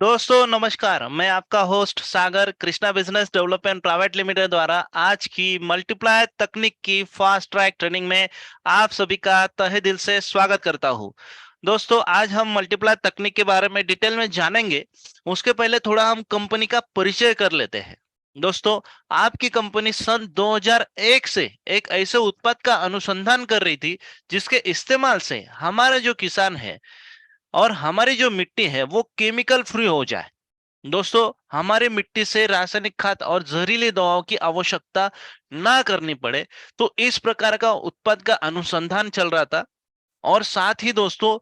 दोस्तों नमस्कार। मैं आपका host Sagar Krishna business development private limited द्वारा आज की मल्टीप्लायर तकनीक की फास्ट ट्रैक ट्रेनिंग में आप सभी का तहे दिल से स्वागत करता हूं। दोस्तों आज हम मल्टीप्लायर तकनीक के बारे में डिटेल में जानेंगे। उसके पहले थोड़ा हम कंपनी का परिचय कर लेते हैं। दोस्तों, आपकी कंपनी सन 2001 से एक ऐसे उत्पाद का अनुसंधान कर रही थी जिसके इस्तेमाल से हमारे जो किसान है और हमारी जो मिट्टी है वो केमिकल फ्री हो जाए। दोस्तों, हमारी मिट्टी से रासायनिक खाद और जहरीली दवाओं की आवश्यकता ना करनी पड़े, तो इस प्रकार का उत्पाद का अनुसंधान चल रहा था। और साथ ही दोस्तों,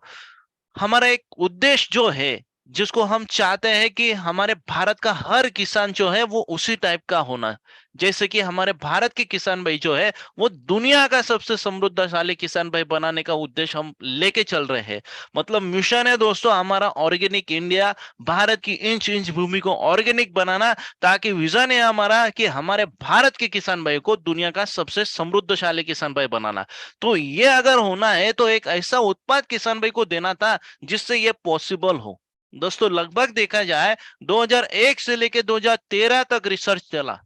हमारा एक उद्देश्य जो है, जिसको हम चाहते हैं कि हमारे भारत का हर किसान जो है वो उसी टाइप का होना। जैसे कि हमारे भारत के किसान भाई जो है वो दुनिया का सबसे समृद्धशाली किसान भाई बनाने का उद्देश्य हम लेके चल रहे हैं। मतलब मिशन है दोस्तों हमारा ऑर्गेनिक इंडिया, भारत की इंच इंच भूमि को ऑर्गेनिक बनाना। ताकि विजन है हमारा कि हमारे भारत के किसान भाई को दुनिया का सबसे समृद्धशाली किसान भाई बनाना। तो ये अगर होना है तो एक ऐसा उत्पाद किसान भाई को देना था जिससे ये पॉसिबल हो। दोस्तों, लगभग देखा जाए 2001 से लेके 2013 तक रिसर्च चला।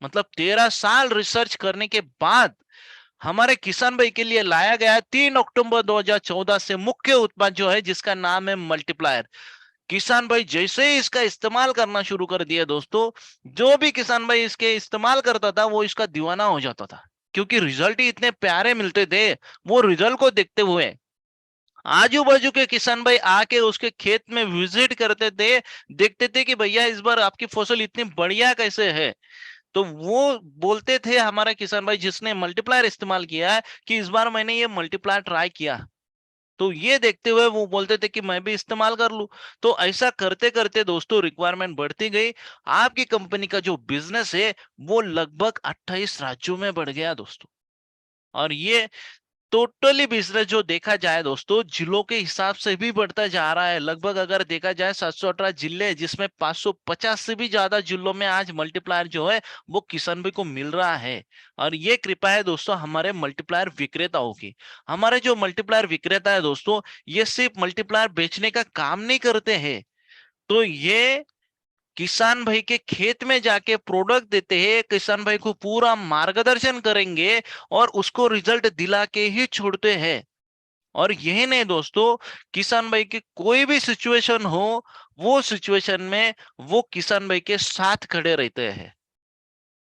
मतलब 13 साल रिसर्च करने के बाद हमारे किसान भाई के लिए लाया गया 3 अक्टूबर 2014 से मुख्य उत्पाद जो है जिसका नाम है मल्टीप्लायर। किसान भाई जैसे ही इसका इस्तेमाल करना शुरू कर दिया दोस्तों, जो भी किसान भाई इसके इस्तेमाल करता था वो इसका दीवाना हो जाता था, क्योंकि रिजल्ट ही इतने प्यारे मिलते थे। वो रिजल्ट को देखते हुए आजू बाजू के किसान भाई आके उसके खेत में विजिट करते थे, देखते थे कि भैया इस बार आपकी फसल इतनी बढ़िया कैसे है। तो वो बोलते थे हमारा किसान भाई जिसने मल्टीप्लायर इस्तेमाल किया है कि इस बार मैंने ये मल्टीप्लायर ट्राई किया। तो ये देखते हुए वो बोलते थे कि मैं भी इस्तेमाल कर लूं। तो ऐसा करते करते दोस्तों रिक्वायरमेंट बढ़ती गई। आपकी कंपनी का जो बिजनेस है वो लगभग 28 राज्यों में बढ़ गया दोस्तों। और ये टोटली बिजनेस जो देखा जाए दोस्तों जिलों के हिसाब से भी बढ़ता जा रहा है। लगभग अगर देखा जाए 718 जिले जिसमें 550 से भी ज्यादा जिलों में आज मल्टीप्लायर जो है वो किसान भाई को मिल रहा है। और ये कृपा है दोस्तों हमारे मल्टीप्लायर विक्रेताओं की। हमारे जो मल्टीप्लायर विक्रेता है दोस्तों, ये सिर्फ मल्टीप्लायर बेचने का काम नहीं करते हैं। तो ये किसान भाई के खेत में जाके प्रोडक्ट देते हैं, किसान भाई को पूरा मार्गदर्शन करेंगे और उसको रिजल्ट दिला के ही छोड़ते हैं। और यही नहीं दोस्तों, किसान भाई की कोई भी सिचुएशन हो, वो सिचुएशन में वो किसान भाई के साथ खड़े रहते हैं।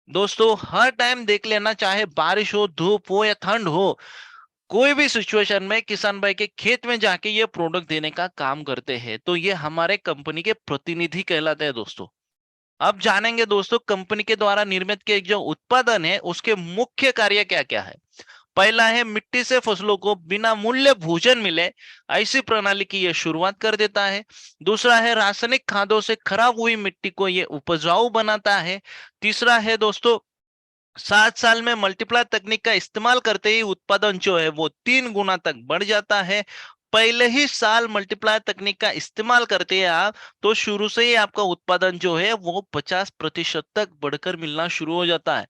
दोस्तों, हर टाइम देख लेना, चाहे बारिश हो, धूप हो या ठंड हो, कोई भी सिचुएशन में किसान भाई के खेत में जाके ये प्रोडक्ट देने का काम करते हैं। तो ये हमारे कंपनी के प्रतिनिधि कहलाते हैं दोस्तों। अब जानेंगे दोस्तों कंपनी के द्वारा निर्मित के जो उत्पादन है उसके मुख्य कार्य क्या क्या है। पहला है मिट्टी से फसलों को बिना मूल्य भोजन मिले ऐसी प्रणाली की यह शुरुआत कर देता है। दूसरा है रासायनिक खादों से खराब हुई मिट्टी को यह उपजाऊ बनाता है। तीसरा है दोस्तों 7 साल में मल्टीप्लायर तकनीक का इस्तेमाल करते ही उत्पादन जो है वो 3 गुना तक बढ़ जाता है। पहले ही साल मल्टीप्लायर तकनीक का इस्तेमाल करते हैं आप, तो शुरू से ही आपका उत्पादन जो है वो 50% तक बढ़कर मिलना शुरू हो जाता है।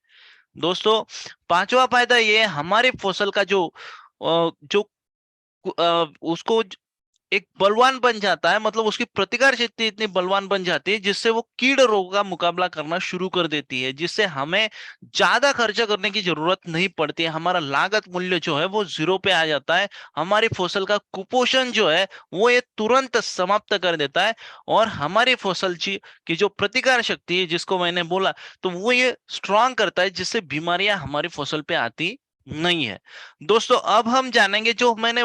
दोस्तों, पांचवा फायदा ये है, हमारी फसल का जो उसको एक बलवान बन जाता है। मतलब उसकी प्रतिकार शक्ति इतनी बलवान बन जाती है जिससे वो कीड़ रोग का मुकाबला करना शुरू कर देती है, जिससे हमें ज्यादा खर्चा करने की जरूरत नहीं पड़ती है। हमारा लागत मूल्य जो है वो जीरो पे आ जाता है। हमारी फसल का कुपोषण जो है वो ये तुरंत समाप्त कर देता है। और हमारी फसल की जो प्रतिकार शक्ति है जिसको मैंने बोला, तो वो ये स्ट्रांग करता है जिससे बीमारियां हमारी फसल पे आती नहीं है। दोस्तों, अब हम जानेंगे जो मैंने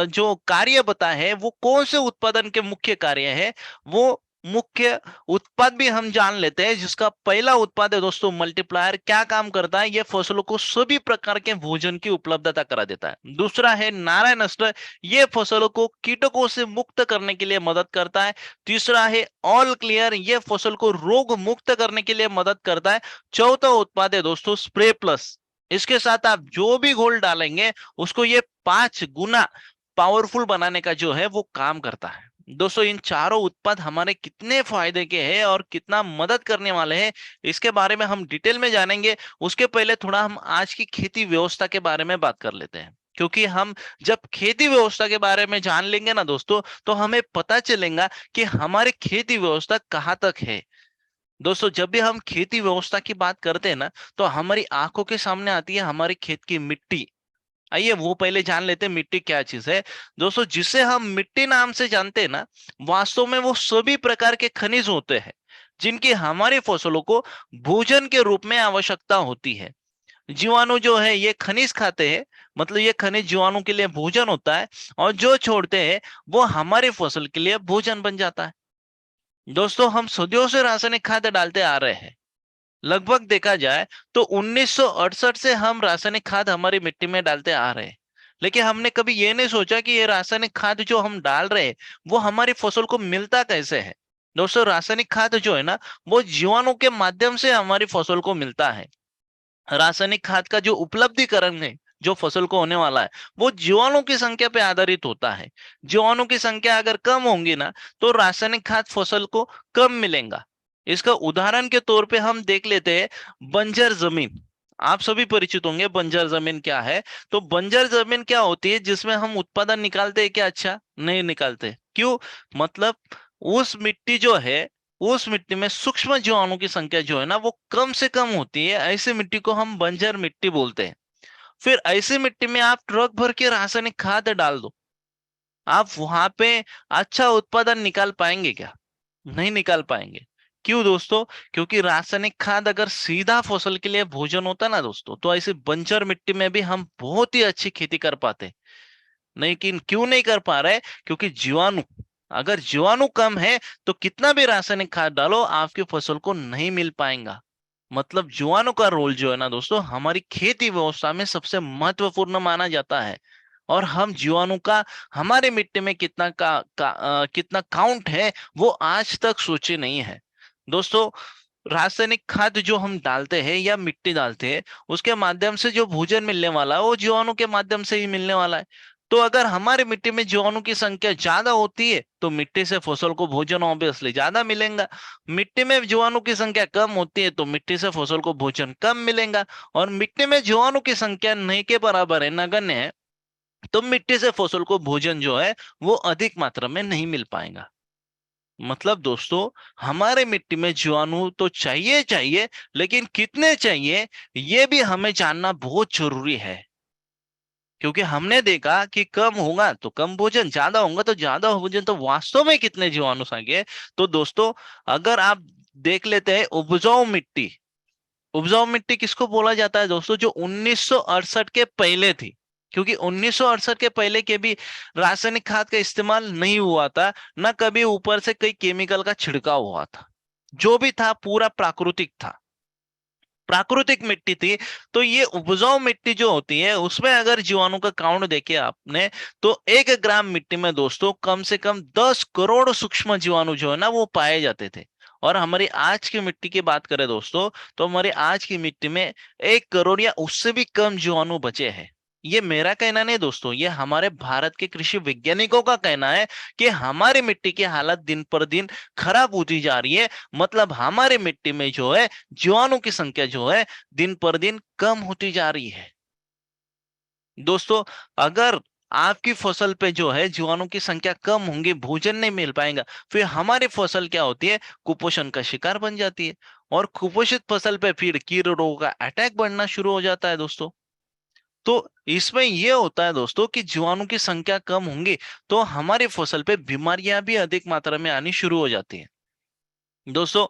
जो कार्य बताए हैं वो कौन से उत्पादन के मुख्य कार्य है। वो मुख्य उत्पाद भी हम जान लेते हैं, जिसका पहला उत्पाद है दोस्तों मल्टीप्लायर। क्या काम करता है, ये फसलों को सभी प्रकार के भोजन की उपलब्धता करा देता है। दूसरा है नारायण अस्त्र, ये फसलों को कीटकों से मुक्त करने के लिए मदद करता है। तीसरा है ऑल क्लियर, ये फसल को रोग मुक्त करने के लिए मदद करता है। चौथा उत्पाद है दोस्तों स्प्रे प्लस, इसके साथ आप जो भी घोल डालेंगे उसको ये 5 गुना पावरफुल बनाने का जो है वो काम करता है। दोस्तों, इन चारों उत्पाद हमारे कितने फायदे के हैं और कितना मदद करने वाले हैं, इसके बारे में हम डिटेल में जानेंगे। उसके पहले थोड़ा हम आज की खेती व्यवस्था के बारे में बात कर लेते हैं। क्योंकि हम जब खेती व्यवस्था के बारे में जान लेंगे ना दोस्तों, तो हमें पता चलेगा कि हमारी खेती व्यवस्था कहाँ तक है। दोस्तों, जब भी हम खेती व्यवस्था की बात करते हैं ना, तो हमारी आंखों के सामने आती है हमारी खेत की मिट्टी। आइए वो पहले जान लेते हैं मिट्टी क्या चीज है। दोस्तों, जिसे हम मिट्टी नाम से जानते हैं ना, वास्तव में वो सभी प्रकार के खनिज होते हैं जिनकी हमारी फसलों को भोजन के रूप में आवश्यकता होती है। जीवाणु जो है ये खनिज खाते हैं, मतलब ये खनिज जीवाणु के लिए भोजन होता है, और जो छोड़ते हैं वो हमारी फसल के लिए भोजन बन जाता है। दोस्तों, हम सदियों से रासायनिक खाद डालते आ रहे हैं। लगभग देखा जाए तो 1968 से हम रासायनिक खाद हमारी मिट्टी में डालते आ रहे हैं। लेकिन हमने कभी ये नहीं सोचा कि ये रासायनिक खाद जो हम डाल रहे हैं वो हमारी फसल को मिलता कैसे है। दोस्तों, रासायनिक खाद जो है ना, वो जीवाणु के माध्यम से हमारी फसल को मिलता है। रासायनिक खाद का जो उपलब्धिकरण है, जो फसल को होने वाला है, वो जीवाणु की संख्या पे आधारित होता है। जीवाणु की संख्या अगर कम होंगी ना, तो रासायनिक खाद फसल को कम मिलेगा। इसका उदाहरण के तौर पे हम देख लेते हैं बंजर जमीन। आप सभी परिचित होंगे बंजर जमीन क्या है। तो बंजर जमीन क्या होती है, जिसमें हम उत्पादन निकालते हैं क्या? अच्छा नहीं निकालते। क्यों? मतलब उस मिट्टी जो है, उस मिट्टी में सूक्ष्म जीवाणु की संख्या जो है ना, वो कम से कम होती है। ऐसी मिट्टी को हम बंजर मिट्टी बोलते हैं। फिर ऐसी मिट्टी में आप ट्रक भर के रासायनिक खाद डाल दो, आप वहां पे अच्छा उत्पादन निकाल पाएंगे क्या? नहीं निकाल पाएंगे। क्यों दोस्तों? क्योंकि रासायनिक खाद अगर सीधा फसल के लिए भोजन होता ना दोस्तों, तो ऐसी बंजर मिट्टी में भी हम बहुत ही अच्छी खेती कर पाते। लेकिन क्यों नहीं कर पा रहे? क्योंकि जीवाणु, अगर जीवाणु कम है तो कितना भी रासायनिक खाद डालो आपकी फसल को नहीं मिल पाएगा। मतलब जीवाणु का रोल जो है ना दोस्तों, हमारी खेती व्यवस्था में सबसे महत्वपूर्ण माना जाता है। और हम जीवाणु का हमारे मिट्टी में कितना काउंट है, वो आज तक सोचे नहीं है। दोस्तों, रासायनिक खाद जो हम डालते हैं या मिट्टी डालते हैं, उसके माध्यम से जो भोजन मिलने वाला है वो जीवाणु के माध्यम से ही मिलने वाला है। तो अगर हमारी मिट्टी में जीवाणु की संख्या ज्यादा होती है तो मिट्टी से फसल को भोजन ऑब्वियसली ज्यादा मिलेगा। मिट्टी में जीवाणु की संख्या कम होती है तो मिट्टी से फसल को भोजन कम मिलेगा। और मिट्टी में जीवाणु की संख्या नहीं के बराबर है, नगण्य है, तो मिट्टी से फसल को भोजन जो है वो अधिक मात्रा में नहीं मिल पाएगा। मतलब दोस्तों, हमारे मिट्टी में जीवाणु तो चाहिए चाहिए, लेकिन कितने चाहिए ये भी हमें जानना बहुत जरूरी है। क्योंकि हमने देखा कि कम होगा तो कम भोजन, ज्यादा होगा तो ज्यादा भोजन, तो वास्तव में कितने जीवाणु चाहिए? तो दोस्तों, अगर आप देख लेते हैं उपजाऊ मिट्टी, उपजाऊ मिट्टी किसको बोला जाता है दोस्तों? जो 1968 के पहले थी। क्योंकि 1968 के पहले के भी रासायनिक खाद का इस्तेमाल नहीं हुआ था, ना कभी ऊपर से कोई केमिकल का छिड़काव हुआ था। जो भी था पूरा प्राकृतिक था, प्राकृतिक मिट्टी थी। तो ये उपजाऊ मिट्टी जो होती है उसमें अगर जीवाणु का काउंट देखे आपने, तो 1 ग्राम मिट्टी में दोस्तों कम से कम 10 करोड़ सूक्ष्म जीवाणु जो है ना वो पाए जाते थे। और हमारी आज की मिट्टी की बात करें दोस्तों, तो हमारी आज की मिट्टी में 1 करोड़ या उससे भी कम जीवाणु बचे हैं। ये मेरा कहना नहीं दोस्तों, ये हमारे भारत के कृषि वैज्ञानिकों का कहना है कि हमारी मिट्टी की हालत दिन पर दिन खराब होती जा रही है। मतलब हमारे मिट्टी में जो है जीवाणु की संख्या जो है दिन पर दिन कम होती जा रही है। दोस्तों, अगर आपकी फसल पे जो है जीवाणु की संख्या कम होंगी, भोजन नहीं मिल पाएगा, फिर हमारी फसल क्या होती है? कुपोषण का शिकार बन जाती है। और कुपोषित फसल पे फिर कीट रोगों का अटैक बढ़ना शुरू हो जाता है दोस्तों। तो इसमें यह होता है दोस्तों कि जीवाणु की संख्या कम होंगी तो हमारी फसल पे बीमारियां भी अधिक मात्रा में आनी शुरू हो जाती है। दोस्तों,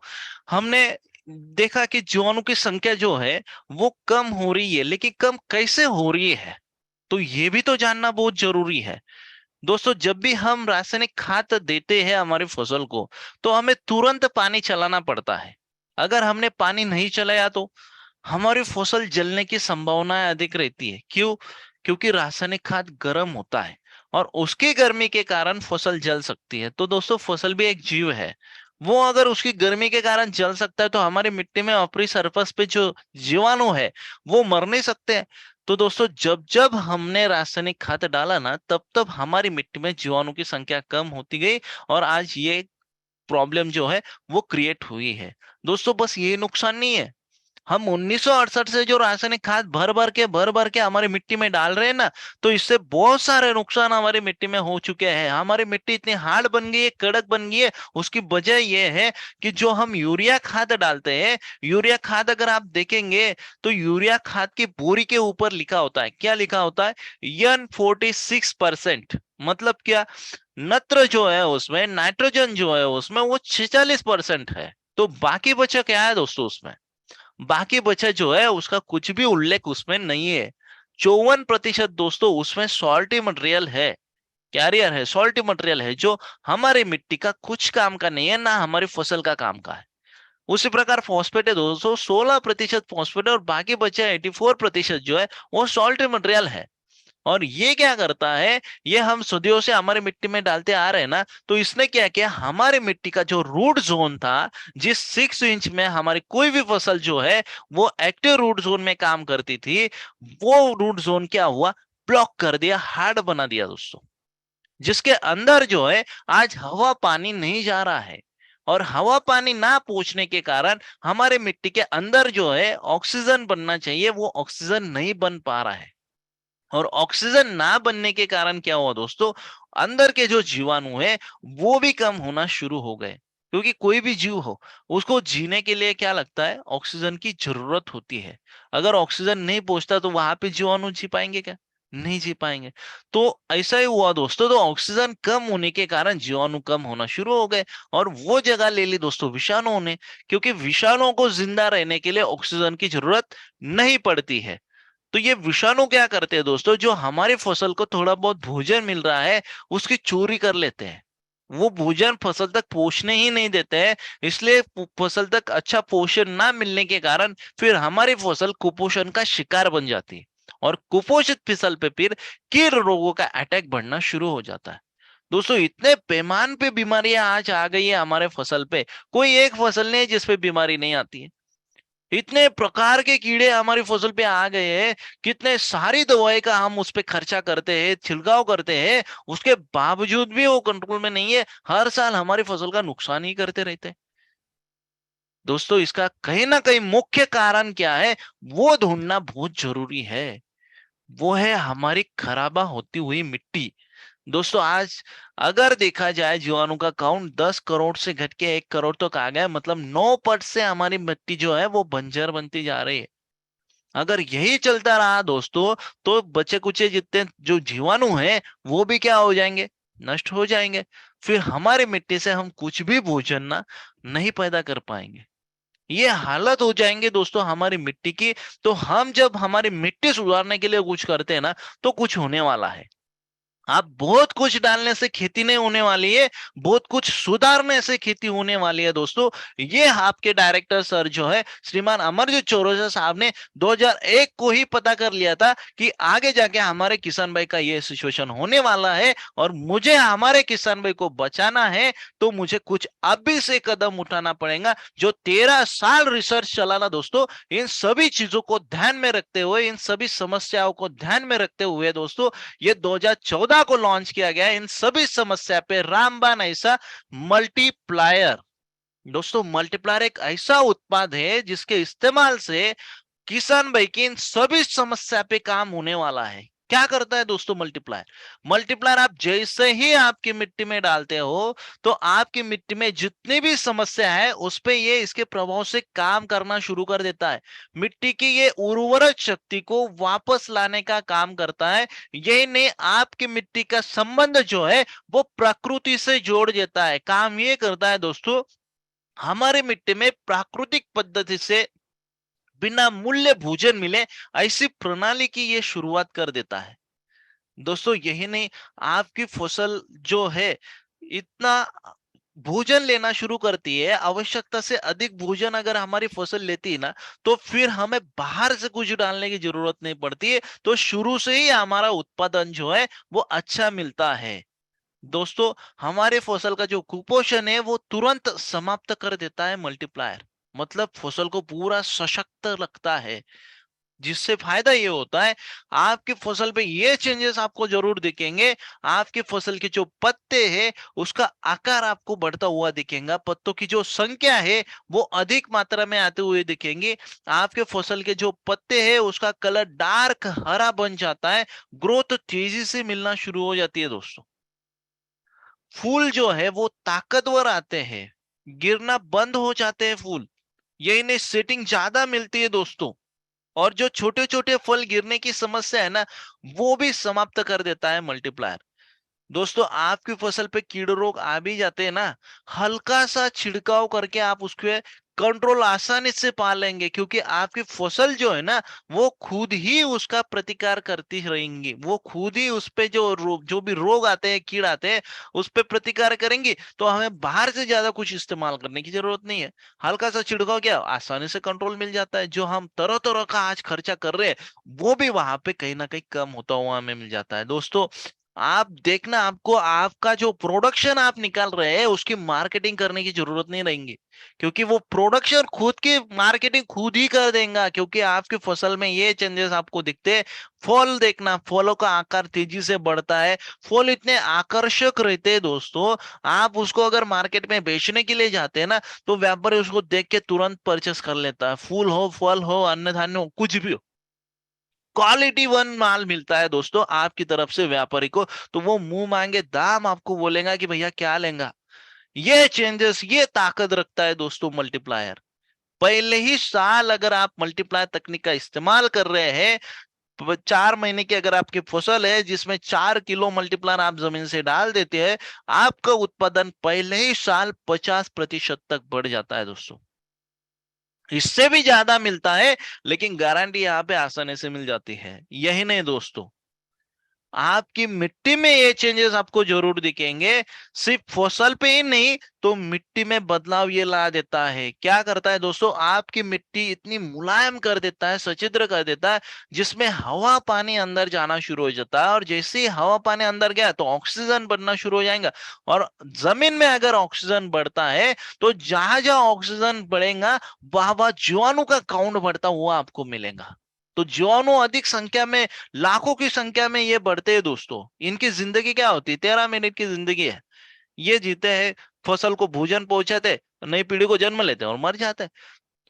हमने देखा कि जीवाणु की संख्या जो है वो कम हो रही है, लेकिन कम कैसे हो रही है, तो ये भी तो जानना बहुत जरूरी है। दोस्तों, जब भी हम रासायनिक खाद देते हैं हमारी फसल को, तो हमें तुरंत पानी चलाना पड़ता है। अगर हमने पानी नहीं चलाया तो हमारी फसल जलने की संभावना अधिक रहती है। क्यों? क्योंकि रासायनिक खाद गर्म होता है और उसकी गर्मी के कारण फसल जल सकती है। तो दोस्तों, फसल भी एक जीव है, वो अगर उसकी गर्मी के कारण जल सकता है तो हमारी मिट्टी में ऊपरी सरफेस पे जो जीवाणु है वो मर नहीं सकते हैं। तो दोस्तों, जब जब हमने रासायनिक खाद डाला ना, तब तब हमारी मिट्टी में जीवाणु की संख्या कम होती गई और आज ये प्रॉब्लम जो है वो क्रिएट हुई है। दोस्तों, बस ये नुकसान नहीं है, हम 1968 से जो रासायनिक खाद भर भर के हमारी मिट्टी में डाल रहे हैं ना, तो इससे बहुत सारे नुकसान हमारी मिट्टी में हो चुके हैं। हमारी मिट्टी इतनी हार्ड बन गई है, कड़क बन गई है। उसकी वजह यह है कि जो हम यूरिया खाद डालते हैं, यूरिया खाद अगर आप देखेंगे तो यूरिया खाद की बोरी के ऊपर लिखा होता है, क्या लिखा होता है? N46%। मतलब क्या? नत्र जो है उसमें, नाइट्रोजन जो है उसमें वो 46% है। तो बाकी बचा क्या है दोस्तों उसमें? बाकी बचा जो है उसका कुछ भी उल्लेख उसमें नहीं है। 54% दोस्तों उसमें सॉल्टी मटेरियल है, कैरियर है, सॉल्टी मटेरियल है, जो हमारी मिट्टी का कुछ काम का नहीं है, ना हमारी फसल का काम का है। उसी प्रकार फॉस्फेट है दोस्तों, 16% फॉस्फेट है, और बाकी बचा 84% जो है वो सॉल्टी मटेरियल है। और ये क्या करता है, ये हम सदियों से हमारी मिट्टी में डालते आ रहे हैं ना, तो इसने क्या किया, हमारी मिट्टी का जो रूट जोन था, जिस 6 इंच में हमारी कोई भी फसल जो है वो एक्टिव रूट जोन में काम करती थी, वो रूट जोन क्या हुआ, ब्लॉक कर दिया, हार्ड बना दिया दोस्तों। जिसके अंदर जो है आज हवा पानी नहीं जा रहा है, और हवा पानी ना पहुंचने के कारण हमारे मिट्टी के अंदर जो है ऑक्सीजन बनना चाहिए, वो ऑक्सीजन नहीं बन पा रहा है। और ऑक्सीजन ना बनने के कारण क्या हुआ दोस्तों, अंदर के जो जीवाणु है वो भी कम होना शुरू हो गए। क्योंकि कोई भी जीव हो, उसको जीने के लिए क्या लगता है, ऑक्सीजन की जरूरत होती है। अगर ऑक्सीजन नहीं पहुंचता तो वहां पे जीवाणु जी पाएंगे क्या? नहीं जी पाएंगे। तो ऐसा ही हुआ दोस्तों, तो ऑक्सीजन कम होने के कारण जीवाणु कम होना शुरू हो गए, और वो जगह ले ली दोस्तों विषाणुओं ने। क्योंकि विषाणुओं को जिंदा रहने के लिए ऑक्सीजन की जरूरत नहीं पड़ती है। तो ये विषाणु क्या करते हैं दोस्तों, जो हमारी फसल को थोड़ा बहुत भोजन मिल रहा है उसकी चोरी कर लेते हैं। वो भोजन फसल तक पहुंचने ही नहीं देते हैं। इसलिए फसल तक अच्छा पोषण ना मिलने के कारण फिर हमारी फसल कुपोषण का शिकार बन जाती है, और कुपोषित फसल पे फिर कीट रोगों का अटैक बढ़ना शुरू हो जाता है। दोस्तों इतने पैमान पे बीमारियां आज आ गई है हमारे फसल पे, कोई एक फसल नहीं है जिसपे बीमारी नहीं आती है। इतने प्रकार के कीड़े हमारी फसल पे आ गए हैं, कितने सारी दवाई का हम उस पे खर्चा करते हैं, छिड़काव करते हैं, उसके बावजूद भी वो कंट्रोल में नहीं है। हर साल हमारी फसल का नुकसान ही करते रहते हैं। दोस्तों इसका कहीं ना कहीं मुख्य कारण क्या है, वो ढूंढना बहुत जरूरी है। वो है हमारी खराबा होती हुई मिट्टी। दोस्तों आज अगर देखा जाए जीवाणु का काउंट 10 करोड़ से घट के 1 करोड़ तक आ गया है, मतलब 9% से हमारी मिट्टी जो है वो बंजर बनती जा रही है। अगर यही चलता रहा दोस्तों, तो बचे कुचे जितने जो जीवाणु हैं वो भी क्या हो जाएंगे, नष्ट हो जाएंगे। फिर हमारी मिट्टी से हम कुछ भी भोजन ना नहीं पैदा कर पाएंगे। ये हालत हो जाएंगे दोस्तों हमारी मिट्टी की। तो हम जब हमारी मिट्टी सुधारने के लिए कुछ करते हैं ना, तो कुछ होने वाला है। आप बहुत कुछ डालने से खेती नहीं होने वाली है, बहुत कुछ सुधारने से खेती होने वाली है दोस्तों। ये आपके डायरेक्टर सर जो है श्रीमान अमरजीत चौरसिया साहब ने 2001 को ही पता कर लिया था कि आगे जाके हमारे किसान भाई का ये सिचुएशन होने वाला है, और मुझे हमारे किसान भाई को बचाना है, तो मुझे कुछ अभी से कदम उठाना पड़ेगा। जो 13 साल रिसर्च चला ना दोस्तों, इन सभी चीजों को ध्यान में रखते हुए, इन सभी समस्याओं को ध्यान में रखते हुए दोस्तों, ये 2014 को लॉन्च किया गया इन सभी समस्या पे रामबाण ऐसा मल्टीप्लायर। दोस्तों मल्टीप्लायर एक ऐसा उत्पाद है जिसके इस्तेमाल से किसान भाई की इन सभी समस्या पे काम होने वाला है। क्या करता है दोस्तों मल्टीप्लायर? मल्टीप्लायर आप जैसे ही आपकी मिट्टी में डालते हो, तो आपकी मिट्टी में जितनी भी समस्या है उस पे ये इसके प्रभाव से काम करना शुरू कर देता है। मिट्टी की ये उर्वरक शक्ति को वापस लाने का काम करता है। यही नहीं, आपकी मिट्टी का संबंध जो है वो प्रकृति से जोड़ देता है। काम ये करता है दोस्तों, हमारे मिट्टी में प्राकृतिक पद्धति से बिना मूल्य भोजन मिले ऐसी प्रणाली की ये शुरुआत कर देता है। दोस्तों यही नहीं, आपकी फसल जो है इतना भोजन लेना शुरू करती है, आवश्यकता से अधिक भोजन अगर हमारी फसल लेती है ना, तो फिर हमें बाहर से कुछ डालने की जरूरत नहीं पड़ती है। तो शुरू से ही हमारा उत्पादन जो है वो अच्छा मिलता है। दोस्तों हमारे फसल का जो कुपोषण है वो तुरंत समाप्त कर देता है मल्टीप्लायर। मतलब फसल को पूरा सशक्त रखता है। जिससे फायदा ये होता है, आपकी फसल पे ये चेंजेस आपको जरूर दिखेंगे। आपकी फसल के जो पत्ते हैं उसका आकार आपको बढ़ता हुआ दिखेगा, पत्तों की जो संख्या है वो अधिक मात्रा में आते हुए दिखेंगे। आपके फसल के जो पत्ते हैं उसका कलर डार्क हरा बन जाता है, ग्रोथ तेजी से मिलना शुरू हो जाती है दोस्तों। फूल जो है वो ताकतवर आते हैं, गिरना बंद हो जाते हैं फूल, ये इन्हें सेटिंग ज्यादा मिलती है दोस्तों। और जो छोटे छोटे फल गिरने की समस्या है ना, वो भी समाप्त कर देता है मल्टीप्लायर। दोस्तों आपकी फसल पे कीड़ रोग आ भी जाते हैं ना, हल्का सा छिड़काव करके आप उसके कंट्रोल आसानी से पा लेंगे, क्योंकि आपकी फसल जो है ना वो खुद ही उसका प्रतिकार करती रहेंगी, वो खुद ही उस पे जो रोग, जो भी रोग आते हैं, कीड़ आते हैं, उस पे प्रतिकार करेंगी। तो हमें बाहर से ज्यादा कुछ इस्तेमाल करने की जरूरत नहीं है। हल्का सा छिड़काव किया, आसानी से कंट्रोल मिल जाता है। जो हम तरह तरह का आज खर्चा कर रहे हैं वो भी वहां पे कहीं ना कहीं कम होता हुआ हमें मिल जाता है दोस्तों। आप देखना, आपको आपका जो प्रोडक्शन आप निकाल रहे हैं उसकी मार्केटिंग करने की जरूरत नहीं रहेगी, क्योंकि वो प्रोडक्शन खुद की मार्केटिंग खुद ही कर देगा। क्योंकि आपकी फसल में ये चेंजेस आपको दिखते हैं। फल देखना, फलों का आकार तेजी से बढ़ता है, फल इतने आकर्षक रहते हैं दोस्तों। आप उसको अगर मार्केट में बेचने के लिए जाते हैं ना, तो व्यापारी उसको देख के तुरंत परचेस कर लेता है। फूल हो, फल हो, अन्न धान्य हो, कुछ भी हो, क्वालिटी वन माल मिलता है दोस्तों आपकी तरफ से व्यापारी को। तो वो मुंह मांगे दाम आपको बोलेगा कि भैया क्या लेगा। ये चेंजेस, ये ताकत रखता है दोस्तों मल्टीप्लायर। पहले ही साल अगर आप मल्टीप्लायर तकनीक का इस्तेमाल कर रहे हैं, 4 महीने की अगर आपकी फसल है जिसमें 4 किलो मल्टीप्लायर आप जमीन से डाल देते हैं, आपका उत्पादन पहले ही साल 50% तक बढ़ जाता है दोस्तों। इससे भी ज्यादा मिलता है, लेकिन गारंटी यहाँ पे आसानी से मिल जाती है। यही नहीं दोस्तों, आपकी मिट्टी में ये चेंजेस आपको जरूर दिखेंगे। सिर्फ फसल पे ही नहीं, तो मिट्टी में बदलाव ये ला देता है। क्या करता है दोस्तों, आपकी मिट्टी इतनी मुलायम कर देता है, सचिद्र कर देता है, जिसमें हवा पानी अंदर जाना शुरू हो जाता है। और जैसे ही हवा पानी अंदर गया तो ऑक्सीजन बढ़ना शुरू हो जाएगा। और जमीन में अगर ऑक्सीजन बढ़ता है, तो जहां जहां ऑक्सीजन बढ़ेगा वहां वहां जीवाणु का काउंट बढ़ता हुआ आपको मिलेगा। तो जीवाणु अधिक संख्या में, लाखों की संख्या में ये बढ़ते हैं दोस्तों। इनकी जिंदगी क्या होती है, 13 मिनट की जिंदगी है। ये जीते हैं, फसल को भोजन पहुंचाते, नई पीढ़ी को जन्म लेते हैं और मर जाते हैं।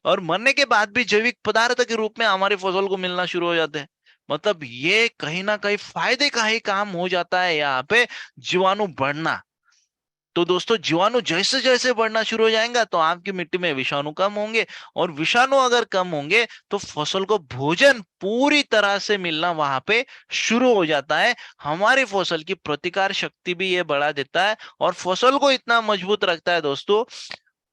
और मरने के बाद भी जैविक पदार्थ के रूप में हमारी फसल को मिलना शुरू हो जाते हैं। मतलब ये कहीं ना कहीं फायदे का ही काम हो जाता है यहाँ पे, जीवाणु बढ़ना। तो दोस्तों जीवाणु जैसे जैसे बढ़ना शुरू हो जाएगा तो आपकी मिट्टी में विषाणु कम होंगे। और विषाणु अगर कम होंगे तो फसल को भोजन पूरी तरह से मिलना वहां पे शुरू हो जाता है। हमारी फसल की प्रतिकार शक्ति भी ये बढ़ा देता है और फसल को इतना मजबूत रखता है दोस्तों।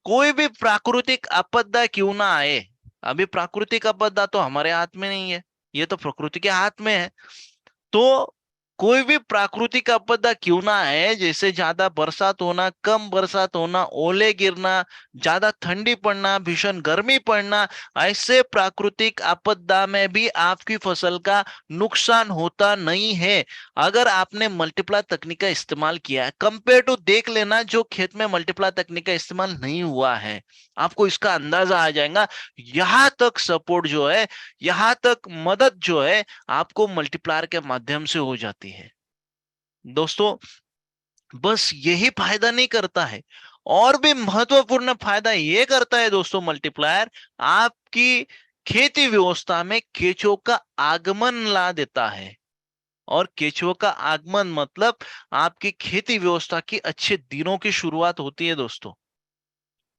कोई भी प्राकृतिक आपदा क्यों ना आए, अभी प्राकृतिक आपदा तो हमारे हाथ में नहीं है, ये तो प्रकृति के हाथ में है। तो कोई भी प्राकृतिक आपदा क्यों ना है, जैसे ज्यादा बरसात होना, कम बरसात होना, ओले गिरना, ज्यादा ठंडी पड़ना, भीषण गर्मी पड़ना, ऐसे प्राकृतिक आपदा में भी आपकी फसल का नुकसान होता नहीं है, अगर आपने मल्टीप्लाई तकनीक का इस्तेमाल किया है। कंपेयर टू देख लेना जो खेत में मल्टीप्लाई तकनीक का इस्तेमाल नहीं हुआ है, आपको इसका अंदाजा आ जाएगा। यहां तक सपोर्ट जो है, यहां तक मदद जो है, आपको मल्टीप्लायर के माध्यम से हो जाती है दोस्तों। बस यही फायदा नहीं करता है, और भी महत्वपूर्ण फायदा ये करता है दोस्तों मल्टीप्लायर। आपकी खेती व्यवस्था में केंचुओं का आगमन ला देता है। और केंचुओं का आगमन मतलब आपकी खेती व्यवस्था की अच्छे दिनों की शुरुआत होती है दोस्तों।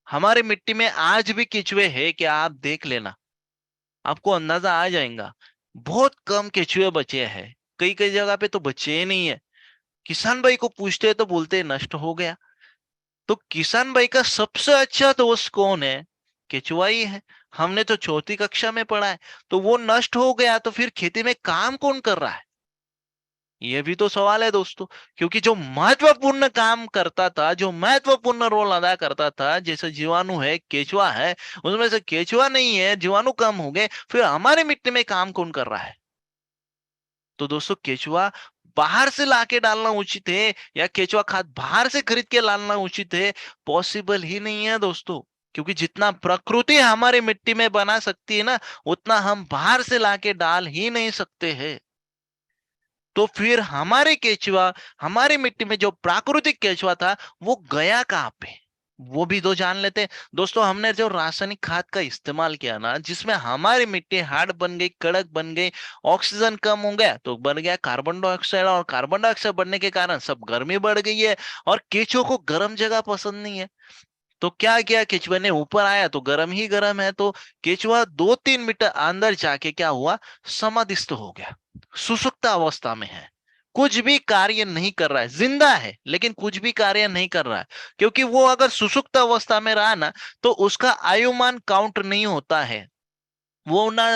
हमारी मिट्टी में आज भी केंचुए हैं क्या, आप देख लेना, आपको अंदाजा आ जाएगा। बहुत कम केचुए बचे हैं, कई कई जगह पे तो बचे ही नहीं है। किसान भाई को पूछते हैं तो बोलते हैं नष्ट हो गया। तो किसान भाई का सबसे अच्छा दोस्त कौन है, केचुआ ही है। हमने तो चौथी कक्षा में पढ़ा है। तो वो नष्ट हो गया तो फिर खेती में काम कौन कर रहा है, ये भी तो सवाल है दोस्तों। क्योंकि जो महत्वपूर्ण काम करता था, जो महत्वपूर्ण रोल अदा करता था, जैसे जीवाणु है, केचुआ है, उसमें से केचुआ नहीं है, जीवाणु कम हो गए, फिर हमारे मिट्टी में काम कौन कर रहा है। तो दोस्तों केचुआ बाहर से लाके डालना उचित है, या केचुआ खाद बाहर से खरीद के लाना उचित है, पॉसिबल ही नहीं है दोस्तों। क्योंकि जितना प्रकृति हमारी मिट्टी में बना सकती है ना, उतना हम बाहर से लाके डाल ही नहीं सकते हैं। तो फिर हमारे केचुआ, हमारी मिट्टी में जो प्राकृतिक केचुआ था, वो गया कहाँ पे, वो भी तो जान लेते हैं। दोस्तों, हमने जो रासायनिक खाद का इस्तेमाल किया ना, जिसमें हमारी मिट्टी हार्ड बन गई, कड़क बन गई, ऑक्सीजन कम हो गया तो बन गया कार्बन डाइऑक्साइड, और कार्बन डाइऑक्साइड बढ़ने के कारण सब गर्मी बढ़ गई है। और केचुओं को गर्म जगह पसंद नहीं है। तो क्या किया, केचुआ ने ऊपर आया तो गर्म ही गर्म है, तो केचुआ 2-3 मीटर अंदर जाके क्या हुआ, समाधिस्थ हो गया, सुसुप्त अवस्था में है। कुछ भी कार्य नहीं कर रहा है, जिंदा है लेकिन कुछ भी कार्य नहीं कर रहा है। क्योंकि वो अगर सुसुप्त अवस्था में रहा ना, तो उसका आयुमान काउंट नहीं होता है। वो ना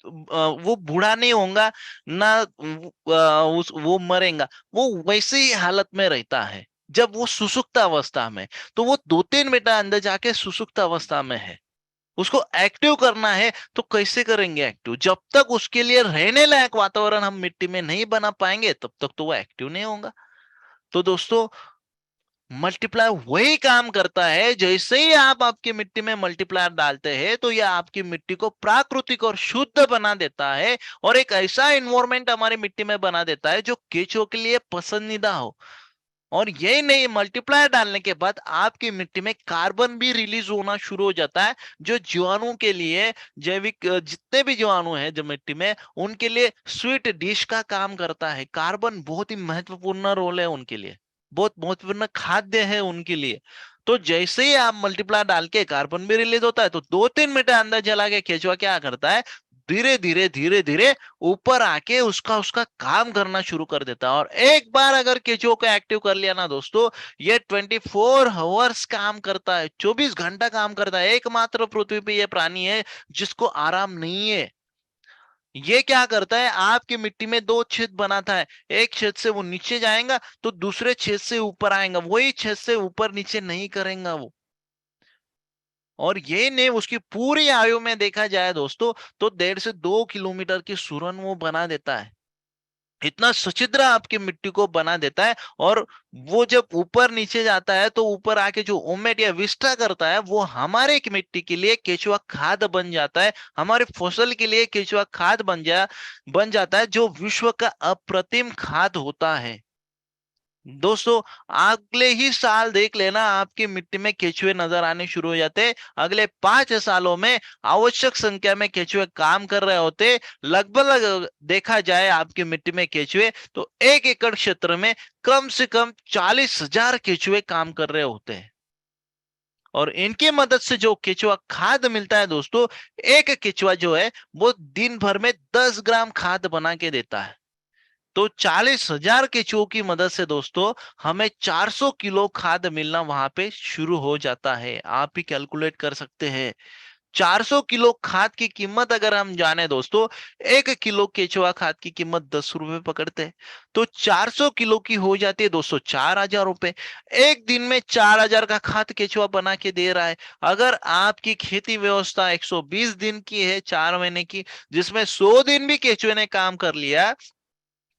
वो बूढ़ा नहीं होगा ना, वो मरेगा। वो वैसे ही हालत में रहता है जब वो सुसुप्त अवस्था में। तो वो 2-3 मीटर अंदर जाके सुसुप्त अवस्था में है। उसको एक्टिव करना है तो कैसे करेंगे एक्टिव, जब तक उसके लिए रहने लायक वातावरण हम मिट्टी में नहीं बना पाएंगे तब तक तो वो एक्टिव नहीं होगा। तो दोस्तों, मल्टीप्लायर वही काम करता है, जैसे ही आप आपकी मिट्टी में मल्टीप्लायर डालते हैं तो यह आपकी मिट्टी को प्राकृतिक और शुद्ध बना देता है, और एक ऐसा एनवायरमेंट हमारी मिट्टी में बना देता है जो केंचुओं के लिए पसंदीदा हो। और यही नहीं, मल्टीप्लायर डालने के बाद आपकी मिट्टी में कार्बन भी रिलीज होना शुरू हो जाता है, जो जीवाणुओं के लिए, जैविक जितने भी जीवाणु हैं जो मिट्टी में, उनके लिए स्वीट डिश का काम करता है। कार्बन बहुत ही महत्वपूर्ण रोल है उनके लिए, बहुत महत्वपूर्ण खाद्य है उनके लिए। तो जैसे ही आप मल्टीप्लायर डाल के कार्बन भी रिलीज होता है, तो 2-3 मीटर अंदर चला के केंचुआ क्या करता है, धीरे धीरे धीरे धीरे ऊपर आके उसका उसका काम करना शुरू कर देता है। और एक बार अगर केचुओ को एक्टिव कर लिया ना दोस्तों, ये 24 आवर्स काम करता है, 24 घंटा काम करता है। एकमात्र पृथ्वी पे ये प्राणी है जिसको आराम नहीं है। ये क्या करता है, आपकी मिट्टी में दो छेद बनाता है, एक छेद से वो नीचे जाएगा तो दूसरे छेद से ऊपर आएगा, वही छेद से ऊपर नीचे नहीं करेगा वो। और ये ने उसकी पूरी आयु में देखा जाए दोस्तों, तो 1.5 से 2 किलोमीटर की सुरंग वो बना देता है। इतना सचिद्र आपकी मिट्टी को बना देता है। और वो जब ऊपर नीचे जाता है तो ऊपर आके जो ओमेट या विस्टा करता है, वो हमारे की मिट्टी के लिए केचुआ खाद बन जाता है, हमारे फसल के लिए केचुआ खाद बन जाता है, जो विश्व का अप्रतिम खाद होता है। दोस्तों, अगले ही साल देख लेना, आपकी मिट्टी में केचुए नजर आने शुरू हो जाते। अगले 5 सालों में आवश्यक संख्या में केचुए काम कर रहे होते। लगभग देखा जाए आपकी मिट्टी में केचुए, तो 1 एकड़ क्षेत्र में कम से कम 40,000 केचुए काम कर रहे होते हैं। और इनकी मदद से जो केचुआ खाद मिलता है दोस्तों, एक केचुआ जो है वो दिन भर में 10 ग्राम खाद बना के देता है। तो 40,000 केचुओं की मदद से दोस्तों, हमें 400 किलो खाद मिलना वहां पे शुरू हो जाता है। आप ही कैलकुलेट कर सकते हैं। 400 किलो खाद की कीमत अगर हम जाने दोस्तों, 1 किलो केचुआ खाद की कीमत 10 रुपए पकड़ते हैं। तो 400 किलो की हो जाती है दोस्तों 4,000 रुपए। एक दिन में 4,000 का खाद केचुआ बना के दे रहा है। अगर आपकी खेती व्यवस्था 120 दिन की है, 4 महीने की, जिसमें 100 दिन भी केचुए ने काम कर लिया,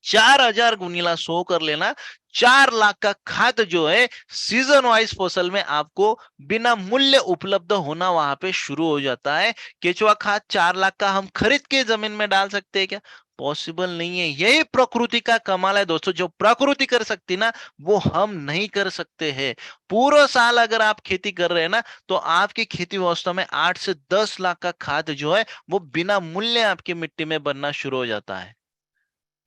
4,000 गुणिला 100 कर लेना, 4 लाख का खाद जो है सीजन वाइज फसल में आपको बिना मूल्य उपलब्ध होना वहां पे शुरू हो जाता है। केचुआ खाद 4 लाख का हम खरीद के जमीन में डाल सकते हैं क्या? पॉसिबल नहीं है। यही प्रकृति का कमाल है दोस्तों, जो प्रकृति कर सकती ना, वो हम नहीं कर सकते हैं। पूरा साल अगर आप खेती कर रहे हैं ना, तो आपकी खेती व्यवस्था में 8 से 10 लाख का खाद जो है वो बिना मूल्य आपकी मिट्टी में बनना शुरू हो जाता है।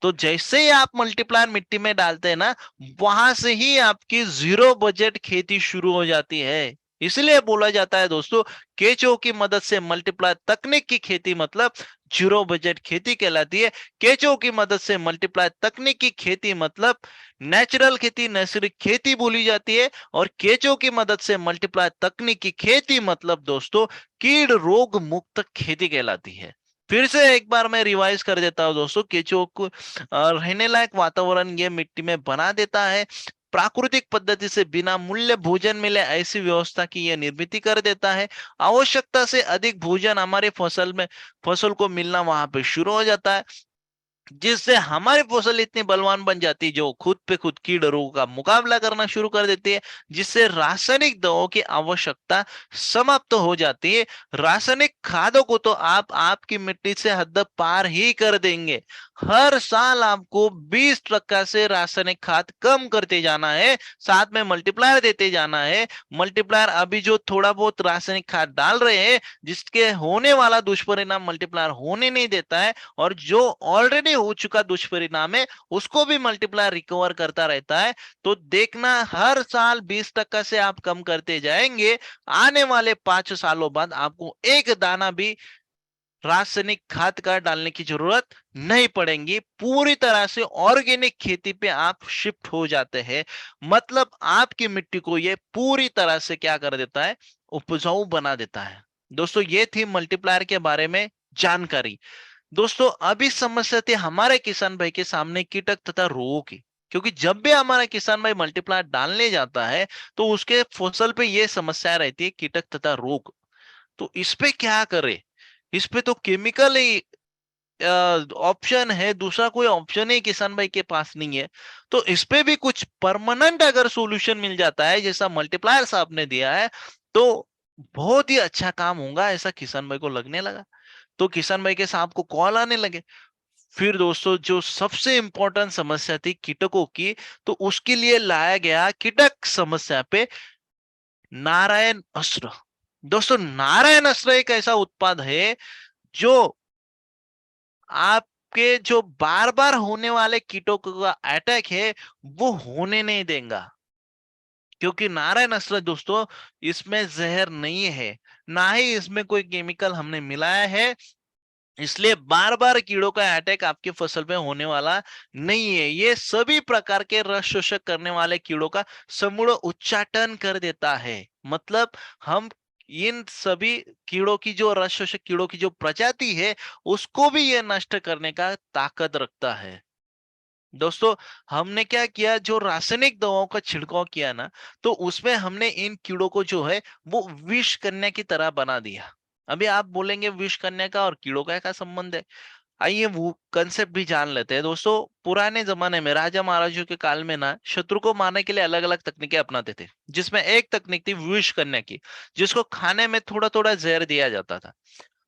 तो जैसे ही आप मल्टीप्लायर मिट्टी में डालते हैं ना, वहां से ही आपकी जीरो बजट खेती शुरू हो जाती है। इसलिए बोला जाता है दोस्तों, केचो की मदद से मल्टीप्लायर तकनीक की खेती मतलब जीरो बजट खेती कहलाती है। केचो की मदद से मल्टीप्लायर तकनीक की खेती मतलब नेचुरल खेती, नैसर्गिक खेती बोली जाती है। और केचो की मदद से मल्टीप्लायर तकनीक की खेती मतलब दोस्तों कीड़ रोग मुक्त खेती कहलाती है। फिर से एक बार मैं रिवाइज कर देता हूं दोस्तों, केचुओं को रहने लायक वातावरण ये मिट्टी में बना देता है। प्राकृतिक पद्धति से बिना मूल्य भोजन मिले ऐसी व्यवस्था की यह निर्मित कर देता है। आवश्यकता से अधिक भोजन हमारे फसल को मिलना वहां पे शुरू हो जाता है। जिससे हमारी फसल इतनी बलवान बन जाती है जो खुद पे खुद कीड़ों का मुकाबला करना शुरू कर देती है, जिससे रासायनिक दवाओं की आवश्यकता समाप्त हो जाती है। रासायनिक खादों को तो आप आपकी मिट्टी से हद पार ही कर देंगे। हर साल आपको 20% से रासायनिक खाद कम करते जाना है, साथ में मल्टीप्लायर देते जाना है। मल्टीप्लायर अभी जो थोड़ा बहुत रासायनिक खाद डाल रहे हैं, जिसके होने वाला दुष्परिणाम मल्टीप्लायर होने नहीं देता है, और जो ऑलरेडी हो चुका दुष्परिणाम है उसको भी मल्टीप्लायर रिकवर करता रहता है। तो देखना, हर साल 20% से आप कम करते जाएंगे, आने वाले 5 सालों बाद आपको एक दाना भी रासायनिक खाद का डालने की जरूरत नहीं पड़ेगी। पूरी तरह से ऑर्गेनिक खेती पे आप शिफ्ट हो जाते हैं। मतलब आपकी मिट्टी को ये पूरी तरह से क्या कर देता है, उपजाऊ बना देता है। दोस्तों, ये थी मल्टीप्लायर के बारे में जानकारी। दोस्तों, अभी समस्या थी हमारे किसान भाई के सामने कीटक तथा रोगों की। क्योंकि जब भी हमारा किसान भाई मल्टीप्लायर डालने जाता है तो उसके फसल पे ये समस्या रहती है, कीटक तथा रोग। तो इस पे क्या करे? इस पे तो केमिकल ही ऑप्शन है, दूसरा कोई ऑप्शन ही किसान भाई के पास नहीं है। तो इस पे भी कुछ परमानेंट अगर सॉल्यूशन मिल जाता है जैसा मल्टीप्लायर साहब ने दिया है, तो बहुत ही अच्छा काम होगा, ऐसा किसान भाई को लगने लगा। तो किसान भाई के साहब को कॉल आने लगे। फिर दोस्तों, जो सबसे इंपॉर्टेंट समस्या थी कीटकों की, तो उसके लिए लाया गया कीटक समस्या पे नारायण अस्त्र। दोस्तों, नारायण अस्त्र एक ऐसा उत्पाद है जो आपके जो बार बार होने वाले कीटों का अटैक है वो होने नहीं देगा। क्योंकि नारायण अस्त्र दोस्तों, इसमें जहर नहीं है, ना ही इसमें कोई केमिकल हमने मिलाया है, इसलिए बार बार कीड़ों का अटैक आपकी फसल में होने वाला नहीं है। ये सभी प्रकार के रस शोषक करने वाले कीड़ों का समूल उच्चाटन कर देता है। मतलब हम इन सभी कीड़ों की, जो रस शोषक कीड़ों की जो प्रजाति है, उसको भी ये नष्ट करने का ताकत रखता है। दोस्तों, हमने क्या किया, जो रासायनिक दवाओं का छिड़काव किया ना, तो उसमें हमने इन कीड़ों को जो है वो विष कन्या की तरह बना दिया। अभी आप बोलेंगे विष कन्या का और कीड़ों का क्या संबंध है? आइए वो कंसेप्ट भी जान लेते हैं। दोस्तों, पुराने जमाने में राजा महाराजों के काल में ना, शत्रु को मारने के लिए अलग अलग तकनीकें अपनाते थे, जिसमें एक तकनीक थी विष कन्या की, जिसको खाने में थोड़ा थोड़ा जहर दिया जाता था।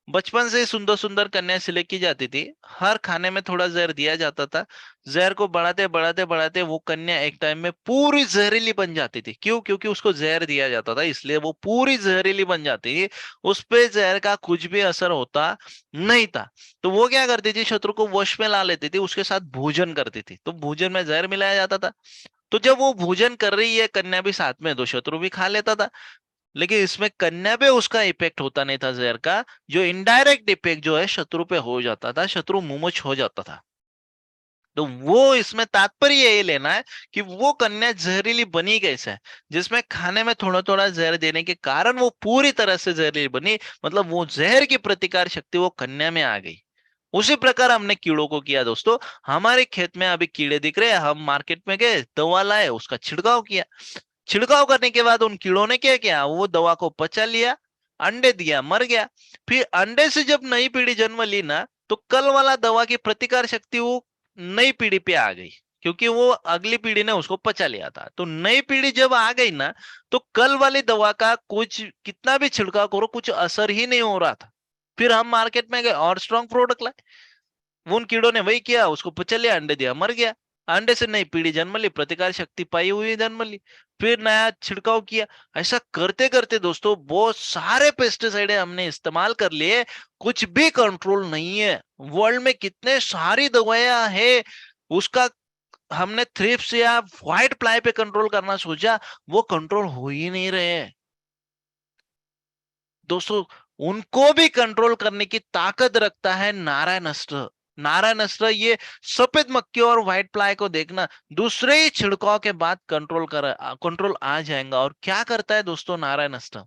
बचपन से सुंदर सुंदर कन्या सिलेक्ट की जाती थी, हर खाने में थोड़ा जहर दिया जाता था। जहर को बढ़ाते बढ़ाते बढ़ाते वो कन्या एक टाइम में पूरी जहरीली बन जाती थी। क्यों? क्योंकि उसको जहर दिया जाता था, इसलिए वो पूरी जहरीली बन जाती थी। उस पे जहर का कुछ भी असर होता नहीं था। तो वो क्या करती थी, शत्रु को वश में ला लेती थी, उसके साथ भोजन करती थी, तो भोजन में जहर मिलाया जाता था। तो जब वो भोजन कर रही है कन्या भी साथ में, तो शत्रु भी खा लेता था। लेकिन इसमें कन्या पे उसका इफेक्ट होता नहीं था जहर का, जो इनडायरेक्ट इफेक्ट जो है शत्रु पे हो जाता था, शत्रु मुमुच हो जाता था। तो वो इसमें तात्पर्य यही लेना है कि वो कन्या जहरीली बनी कैसे है, जिसमें खाने में थोड़ा थोड़ा जहर देने के कारण वो पूरी तरह से जहरीली बनी। मतलब वो जहर की प्रतिकार शक्ति वो कन्या में आ गई। उसी प्रकार हमने कीड़ों को किया। दोस्तों, हमारे खेत में अभी कीड़े दिख रहे हैं, हम मार्केट में गए, दवा लाए, उसका छिड़काव किया। छिड़काव करने के बाद उन कीड़ों ने क्या किया, वो दवा को पचा लिया, अंडे दिया, मर गया। फिर अंडे से जब नई पीढ़ी जन्म ली ना, तो कल वाला दवा की प्रतिकार शक्ति वो नई पीढ़ी पे आ गई, क्योंकि वो अगली पीढ़ी ने उसको पचा लिया था। तो नई पीढ़ी जब आ गई ना, तो कल वाली दवा का कुछ कितना भी छिड़काव करो कुछ असर ही नहीं हो रहा था। फिर हम मार्केट में गए और स्ट्रॉन्ग प्रोडक्ट लाए, वो उन कीड़ों ने वही किया, उसको पचा लिया, अंडे दिया, मर गया। अंडे से नई पीढ़ी जन्म ली, प्रतिकार शक्ति पाई हुई जन्म ली। फिर नया छिड़काव किया। ऐसा करते करते दोस्तों बहुत सारे पेस्टिसाइड हमने इस्तेमाल कर लिए, कुछ भी कंट्रोल नहीं है। वर्ल्ड में कितने सारी दवाइयां है, उसका हमने थ्रिप्स या व्हाइट फ्लाई पे कंट्रोल करना सोचा, वो कंट्रोल हो ही नहीं रहे हैं। दोस्तों, उनको भी कंट्रोल करने की ताकत रखता है नारायण अस्त्र। नारायण अस्त्र ये सफेद मक्खी और व्हाइट फ्लाई को देखना, दूसरे ही छिड़काव के बाद कंट्रोल आ जाएगा। और क्या करता है दोस्तों नारायण अस्त्र?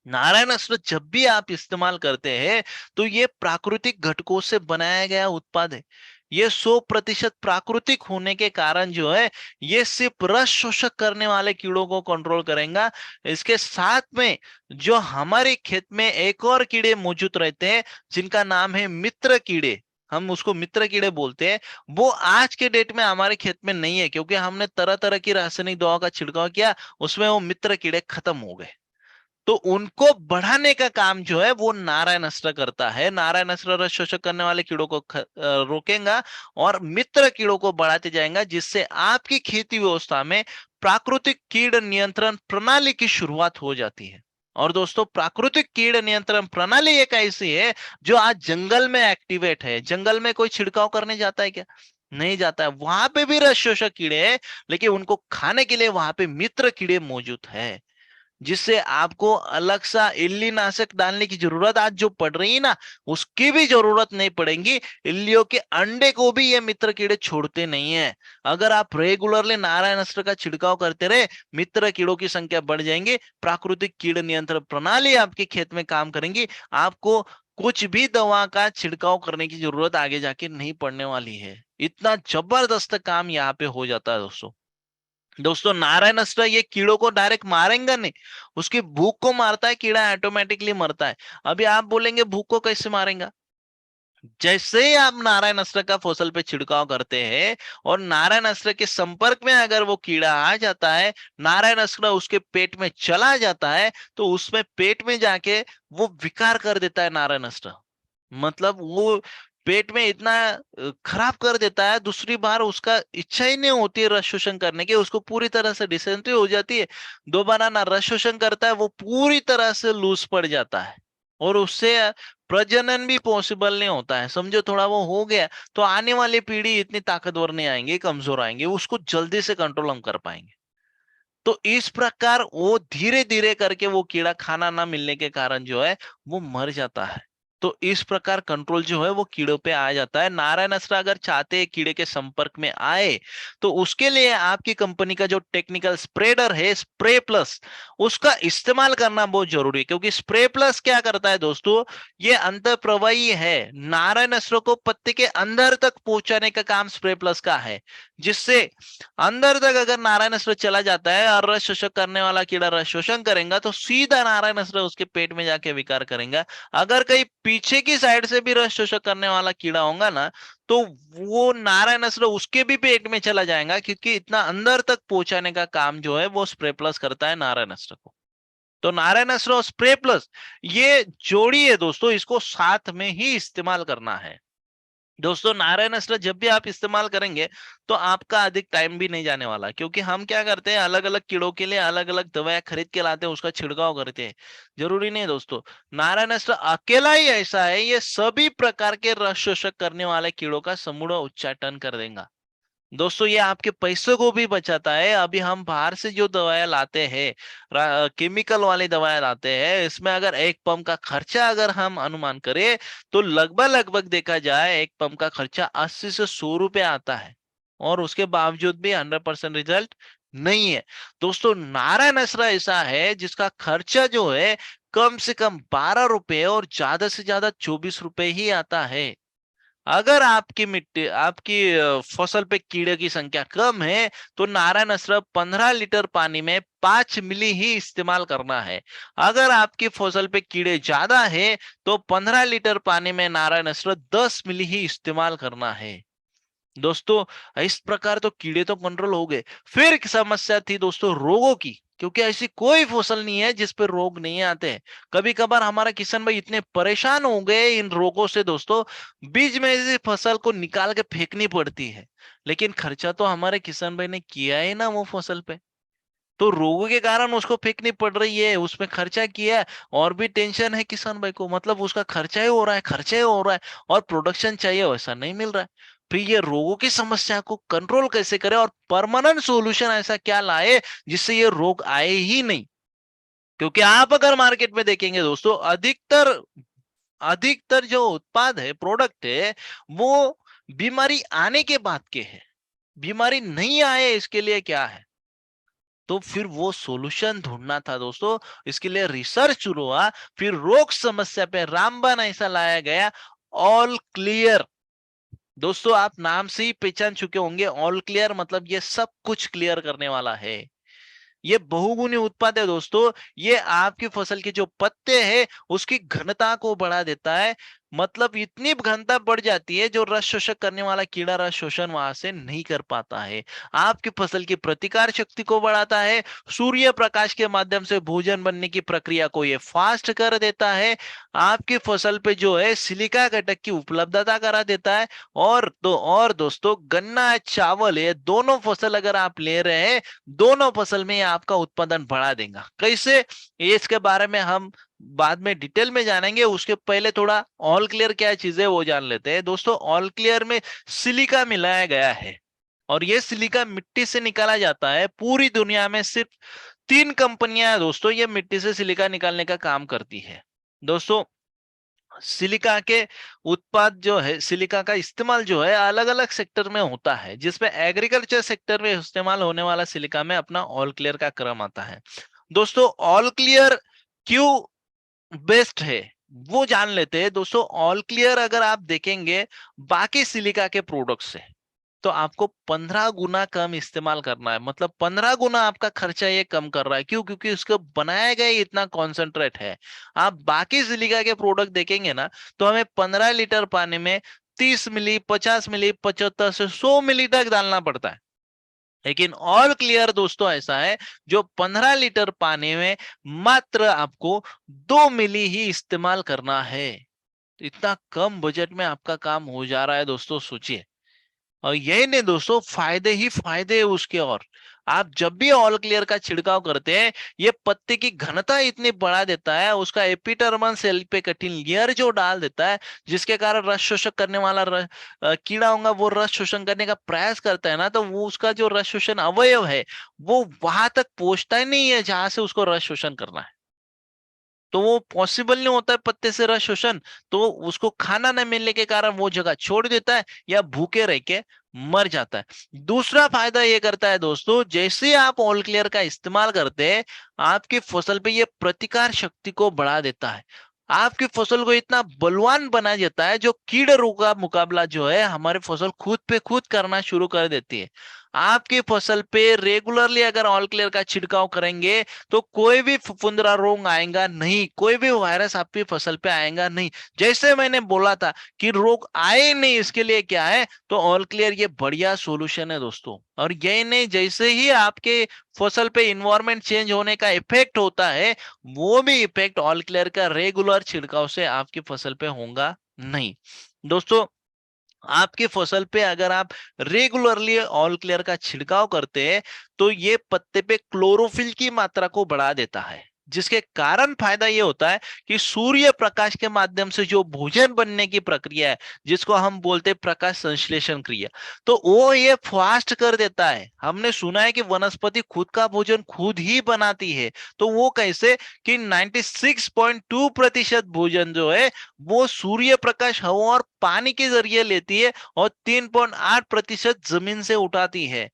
नारायण अस्त्र जब भी आप इस्तेमाल करते हैं, तो ये प्राकृतिक घटकों से बनाया गया उत्पाद है। ये 100% प्राकृतिक होने के कारण जो है, ये सिर्फ रस शोषक करने वाले कीड़ों को कंट्रोल करेगा। इसके साथ में जो हमारे खेत में एक और कीड़े मौजूद रहते हैं, जिनका नाम है मित्र कीड़े। हम उसको मित्र कीड़े बोलते हैं, वो आज के डेट में हमारे खेत में नहीं है, क्योंकि हमने तरह तरह की रासायनिक दवाओं का छिड़काव किया, उसमें वो मित्र कीड़े खत्म हो गए। तो उनको बढ़ाने का काम जो है वो नारायण करता है। नारायण रस शोषक करने वाले कीड़ों को रोकेगा और मित्र कीड़ों को बढ़ाते जाएगा, जिससे आपकी खेती व्यवस्था में प्राकृतिक कीड़ नियंत्रण प्रणाली की शुरुआत हो जाती है। और दोस्तों, प्राकृतिक कीड़ नियंत्रण प्रणाली एक ऐसी है जो आज जंगल में एक्टिवेट है। जंगल में कोई छिड़काव करने जाता है क्या? नहीं जाता है। वहां पे भी रस शोषक कीड़े हैं, लेकिन उनको खाने के लिए वहां पे मित्र कीड़े मौजूद है, जिससे आपको अलग सा इल्ली नाशक डालने की जरूरत आज जो पड़ रही है ना, उसकी भी जरूरत नहीं पड़ेगी। इल्लियों के अंडे को भी ये मित्र कीड़े छोड़ते नहीं है। अगर आप रेगुलरली नारायण अस्त्र का छिड़काव करते रहे, मित्र कीड़ों की संख्या बढ़ जाएंगी, प्राकृतिक कीड़ नियंत्रण प्रणाली आपके खेत में काम करेंगी, आपको कुछ भी दवा का छिड़काव करने की जरूरत आगे जाके नहीं पड़ने वाली है। इतना जबरदस्त काम यहाँ पे हो जाता है दोस्तों। दोस्तों, नारायण अस्त्र ये कीड़ों को डायरेक्ट मारेंगे नहीं, उसकी भूख को मारता है, कीड़ा ऑटोमेटिकली मरता है। अभी आप बोलेंगे भूख को कैसे मारेगा? जैसे ही आप नारायण अस्त्र का फसल पे छिड़काव करते हैं और नारायण अस्त्र के संपर्क में अगर वो कीड़ा आ जाता है, नारायण अस्त्र उसके पेट में चला जाता है, तो उसमें पेट में जाके वो विकार कर देता है नारायण अस्त्र। मतलब वो पेट में इतना खराब कर देता है, दूसरी बार उसका इच्छा ही नहीं होती है रस शोषण करने की, उसको पूरी तरह से डिसेंट्री हो जाती है, दोबारा ना रस शोषण करता है, वो पूरी तरह से लूज पड़ जाता है और उससे प्रजनन भी पॉसिबल नहीं होता है। समझो, थोड़ा वो हो गया तो आने वाली पीढ़ी इतनी ताकतवर नहीं आएंगे, कमजोर आएंगे, उसको जल्दी से कंट्रोल हम कर पाएंगे। तो इस प्रकार वो धीरे धीरे करके वो कीड़ा खाना ना मिलने के कारण जो है वो मर जाता है। तो इस प्रकार कंट्रोल जो है वो कीड़ों पे आ जाता है। नारायण अस्त्र अगर चाहते हैं कीड़े के संपर्क में आए, तो उसके लिए आपकी कंपनी का जो टेक्निकल स्प्रेडर है स्प्रे प्लस, उसका इस्तेमाल करना बहुत जरूरी है। क्योंकि स्प्रे प्लस क्या करता है दोस्तों, ये अंत प्रवाही है, नारायण अस्त्र को पत्ते के अंदर तक पहुंचाने का काम स्प्रे प्लस का है, जिससे अंदर तक अगर नारायण अस्त्र चला जाता है और रस शोषक करने वाला कीड़ा रस शोषण करेगा, तो सीधा नारायण अस्त्र उसके पेट में जाके विकार करेगा। अगर कहीं पीछे की साइड से भी रस शोषक करने वाला कीड़ा होगा ना, तो वो नारायण अस्त्र उसके भी पेट में चला जाएगा, क्योंकि इतना अंदर तक पहुंचाने का काम जो है वो स्प्रे प्लस करता है नारायण अस्त्र को। तो नारायण अस्त्र और स्प्रे प्लस ये जोड़ी है दोस्तों, इसको साथ में ही इस्तेमाल करना है। दोस्तों, नारायण अस्त्र जब भी आप इस्तेमाल करेंगे तो आपका अधिक टाइम भी नहीं जाने वाला, क्योंकि हम क्या करते हैं, अलग अलग कीड़ों के लिए अलग अलग दवाएं खरीद के लाते हैं, उसका छिड़काव करते हैं। जरूरी नहीं दोस्तों, नारायण अस्त्र अकेला ही ऐसा है, ये सभी प्रकार के रस शोषक करने वाले कीड़ों का समूल उच्चाटन कर देगा। दोस्तों, ये आपके पैसों को भी बचाता है। अभी हम बाहर से जो दवाएं लाते हैं, केमिकल वाली दवाएं लाते हैं, इसमें अगर एक पंप का खर्चा अगर हम अनुमान करें, तो लगभग लगभग देखा जाए एक पंप का खर्चा 80 से 100 रुपए आता है, और उसके बावजूद भी 100% रिजल्ट नहीं है। दोस्तों, नारायण अस्त्र ऐसा है जिसका खर्चा जो है कम से कम 12 रुपए और ज्यादा से ज्यादा 24 रुपए ही आता है। अगर आपकी मिट्टी आपकी फसल पे कीड़े की संख्या कम है, तो नारायण अस्त्र 15 लीटर पानी में 5 मिली ही इस्तेमाल करना है। अगर आपकी फसल पे कीड़े ज्यादा है, तो 15 लीटर पानी में नारायण अस्त्र 10 मिली ही इस्तेमाल करना है। दोस्तों, इस प्रकार तो कीड़े तो कंट्रोल हो गए। फिर एक समस्या थी दोस्तों रोगों की, क्योंकि ऐसी कोई फसल नहीं है जिस पे रोग नहीं आते हैं। कभी कभार हमारा किसान भाई इतने परेशान हो गए इन रोगों से दोस्तों, बीच में से फसल को निकाल के फेंकनी पड़ती है, लेकिन खर्चा तो हमारे किसान भाई ने किया है ना वो फसल पे, तो रोगों के कारण उसको फेंकनी पड़ रही है, उसमें खर्चा किया है, और भी टेंशन है किसान भाई को, मतलब उसका खर्चा ही हो रहा है, खर्चा ही हो रहा है, और प्रोडक्शन चाहिए वैसा नहीं मिल रहा है। फिर ये रोगों की समस्या को कंट्रोल कैसे करें और परमानेंट सॉल्यूशन ऐसा क्या लाए जिससे ये रोग आए ही नहीं? क्योंकि आप अगर मार्केट में देखेंगे दोस्तों, अधिकतर अधिकतर जो उत्पाद है, प्रोडक्ट है, वो बीमारी आने के बाद के है, बीमारी नहीं आए इसके लिए क्या है। तो फिर वो सॉल्यूशन ढूंढना था दोस्तों, इसके लिए रिसर्च शुरू हुआ, फिर रोग समस्या पे रामबाण ऐसा लाया गया, ऑल क्लियर। दोस्तों, आप नाम से ही पहचान चुके होंगे, ऑल क्लियर मतलब ये सब कुछ क्लियर करने वाला है। ये बहुगुणी उत्पाद है दोस्तों, ये आपकी फसल के जो पत्ते हैं उसकी घनता को बढ़ा देता है, मतलब इतनी घनता बढ़ जाती है जो रस शोषक करने वाला कीड़ा रस शोषण वहां से नहीं कर पाता है। आपकी फसल की प्रतिकार शक्ति को बढ़ाता है। सूर्य प्रकाश के माध्यम से भोजन बनने की प्रक्रिया को ये फास्ट कर देता है। आपकी फसल पे जो है सिलिका घटक की उपलब्धता करा देता है। और दोस्तों, गन्ना है, चावल है, दोनों फसल अगर आप ले रहे हैं, दोनों फसल में ये आपका उत्पादन बढ़ा देगा। कैसे, ये इसके बारे में हम बाद में डिटेल में जानेंगे। उसके पहले थोड़ा ऑल क्लियर क्या चीज है वो जान लेते हैं। दोस्तों, ऑल क्लियर में सिलिका मिलाया गया है और ये सिलिका मिट्टी से निकाला जाता है। पूरी दुनिया में सिर्फ 3 कंपनियां हैं दोस्तों, ये मिट्टी से सिलिका निकालने का काम करती है। दोस्तों, सिलिका के उत्पाद जो है, सिलिका का इस्तेमाल जो है अलग अलग सेक्टर में होता है, जिसमें एग्रीकल्चर सेक्टर में इस्तेमाल होने वाला सिलिका में अपना ऑल क्लियर का क्रम आता है। दोस्तों, ऑल क्लियर क्यों बेस्ट है वो जान लेते हैं। दोस्तों, ऑल क्लियर अगर आप देखेंगे बाकी सिलिका के प्रोडक्ट से, तो आपको 15 गुना कम इस्तेमाल करना है। मतलब 15 गुना आपका खर्चा ये कम कर रहा है। क्यों? क्योंकि उसको बनाया गया इतना कॉन्सेंट्रेट है। आप बाकी सिलिका के प्रोडक्ट देखेंगे ना, तो हमें 15 लीटर पानी में 30 मिली, 50 मिली, 75 से 100 मिली तक डालना पड़ता है। लेकिन ऑल क्लियर दोस्तों ऐसा है जो 15 लीटर पानी में मात्र आपको 2 मिली ही इस्तेमाल करना है। तो इतना कम बजट में आपका काम हो जा रहा है दोस्तों, सोचिए। और यही नहीं दोस्तों, फायदे ही फायदे है उसके। और आप जब भी ऑल क्लियर का छिड़काव करते हैं, ये पत्ते की घनता इतनी बढ़ा देता है, उसका एपिडर्मल सेल पे कठिन लेयर जो डाल देता है, जिसके कारण रस शोषक करने वाला कीड़ा होगा, वो रस शोषण करने का प्रयास करता है ना, तो वो उसका जो रस शोषण अवयव है वो वहां तक पहुंचता ही नहीं है जहां से उसको रस शोषण करना है। तो वो पॉसिबल नहीं होता है पत्ते से रस शोषण। तो उसको खाना न मिलने के कारण वो जगह छोड़ देता है या भूखे रह के मर जाता है। दूसरा फायदा ये करता है दोस्तों, जैसे आप ऑल क्लियर का इस्तेमाल करते हैं, आपकी फसल पे ये प्रतिकार शक्ति को बढ़ा देता है। आपकी फसल को इतना बलवान बना देता है, जो कीड़ों का मुकाबला जो है हमारी फसल खुद पे खुद करना शुरू कर देती है। आपकी फसल पे रेगुलरली अगर ऑल क्लियर का छिड़काव करेंगे, तो कोई भी फुफुंदरा रोग आएगा नहीं, कोई भी वायरस आपकी फसल पे आएगा नहीं। जैसे मैंने बोला था कि रोग आए नहीं, इसके लिए क्या है, तो ऑल क्लियर ये बढ़िया सॉल्यूशन है दोस्तों। और यही नहीं, जैसे ही आपके फसल पे इन्वायरमेंट चेंज होने का इफेक्ट होता है, वो भी इफेक्ट ऑल क्लियर का रेगुलर छिड़काव से आपकी फसल पे होगा नहीं। दोस्तों, आपकी फसल पे अगर आप रेगुलरली ऑल क्लियर का छिड़काव करते हैं, तो ये पत्ते पे क्लोरोफिल की मात्रा को बढ़ा देता है, जिसके कारण फायदा ये होता है कि सूर्य प्रकाश के माध्यम से जो भोजन बनने की प्रक्रिया है, जिसको हम बोलते हैं प्रकाश संश्लेषण क्रिया, तो वो ये फास्ट कर देता है। हमने सुना है कि वनस्पति खुद का भोजन खुद ही बनाती है। तो वो कैसे कि 96.2% भोजन जो है वो सूर्य प्रकाश, हवा और पानी के जरिए लेती है, और 3.8% जमीन से उठाती है।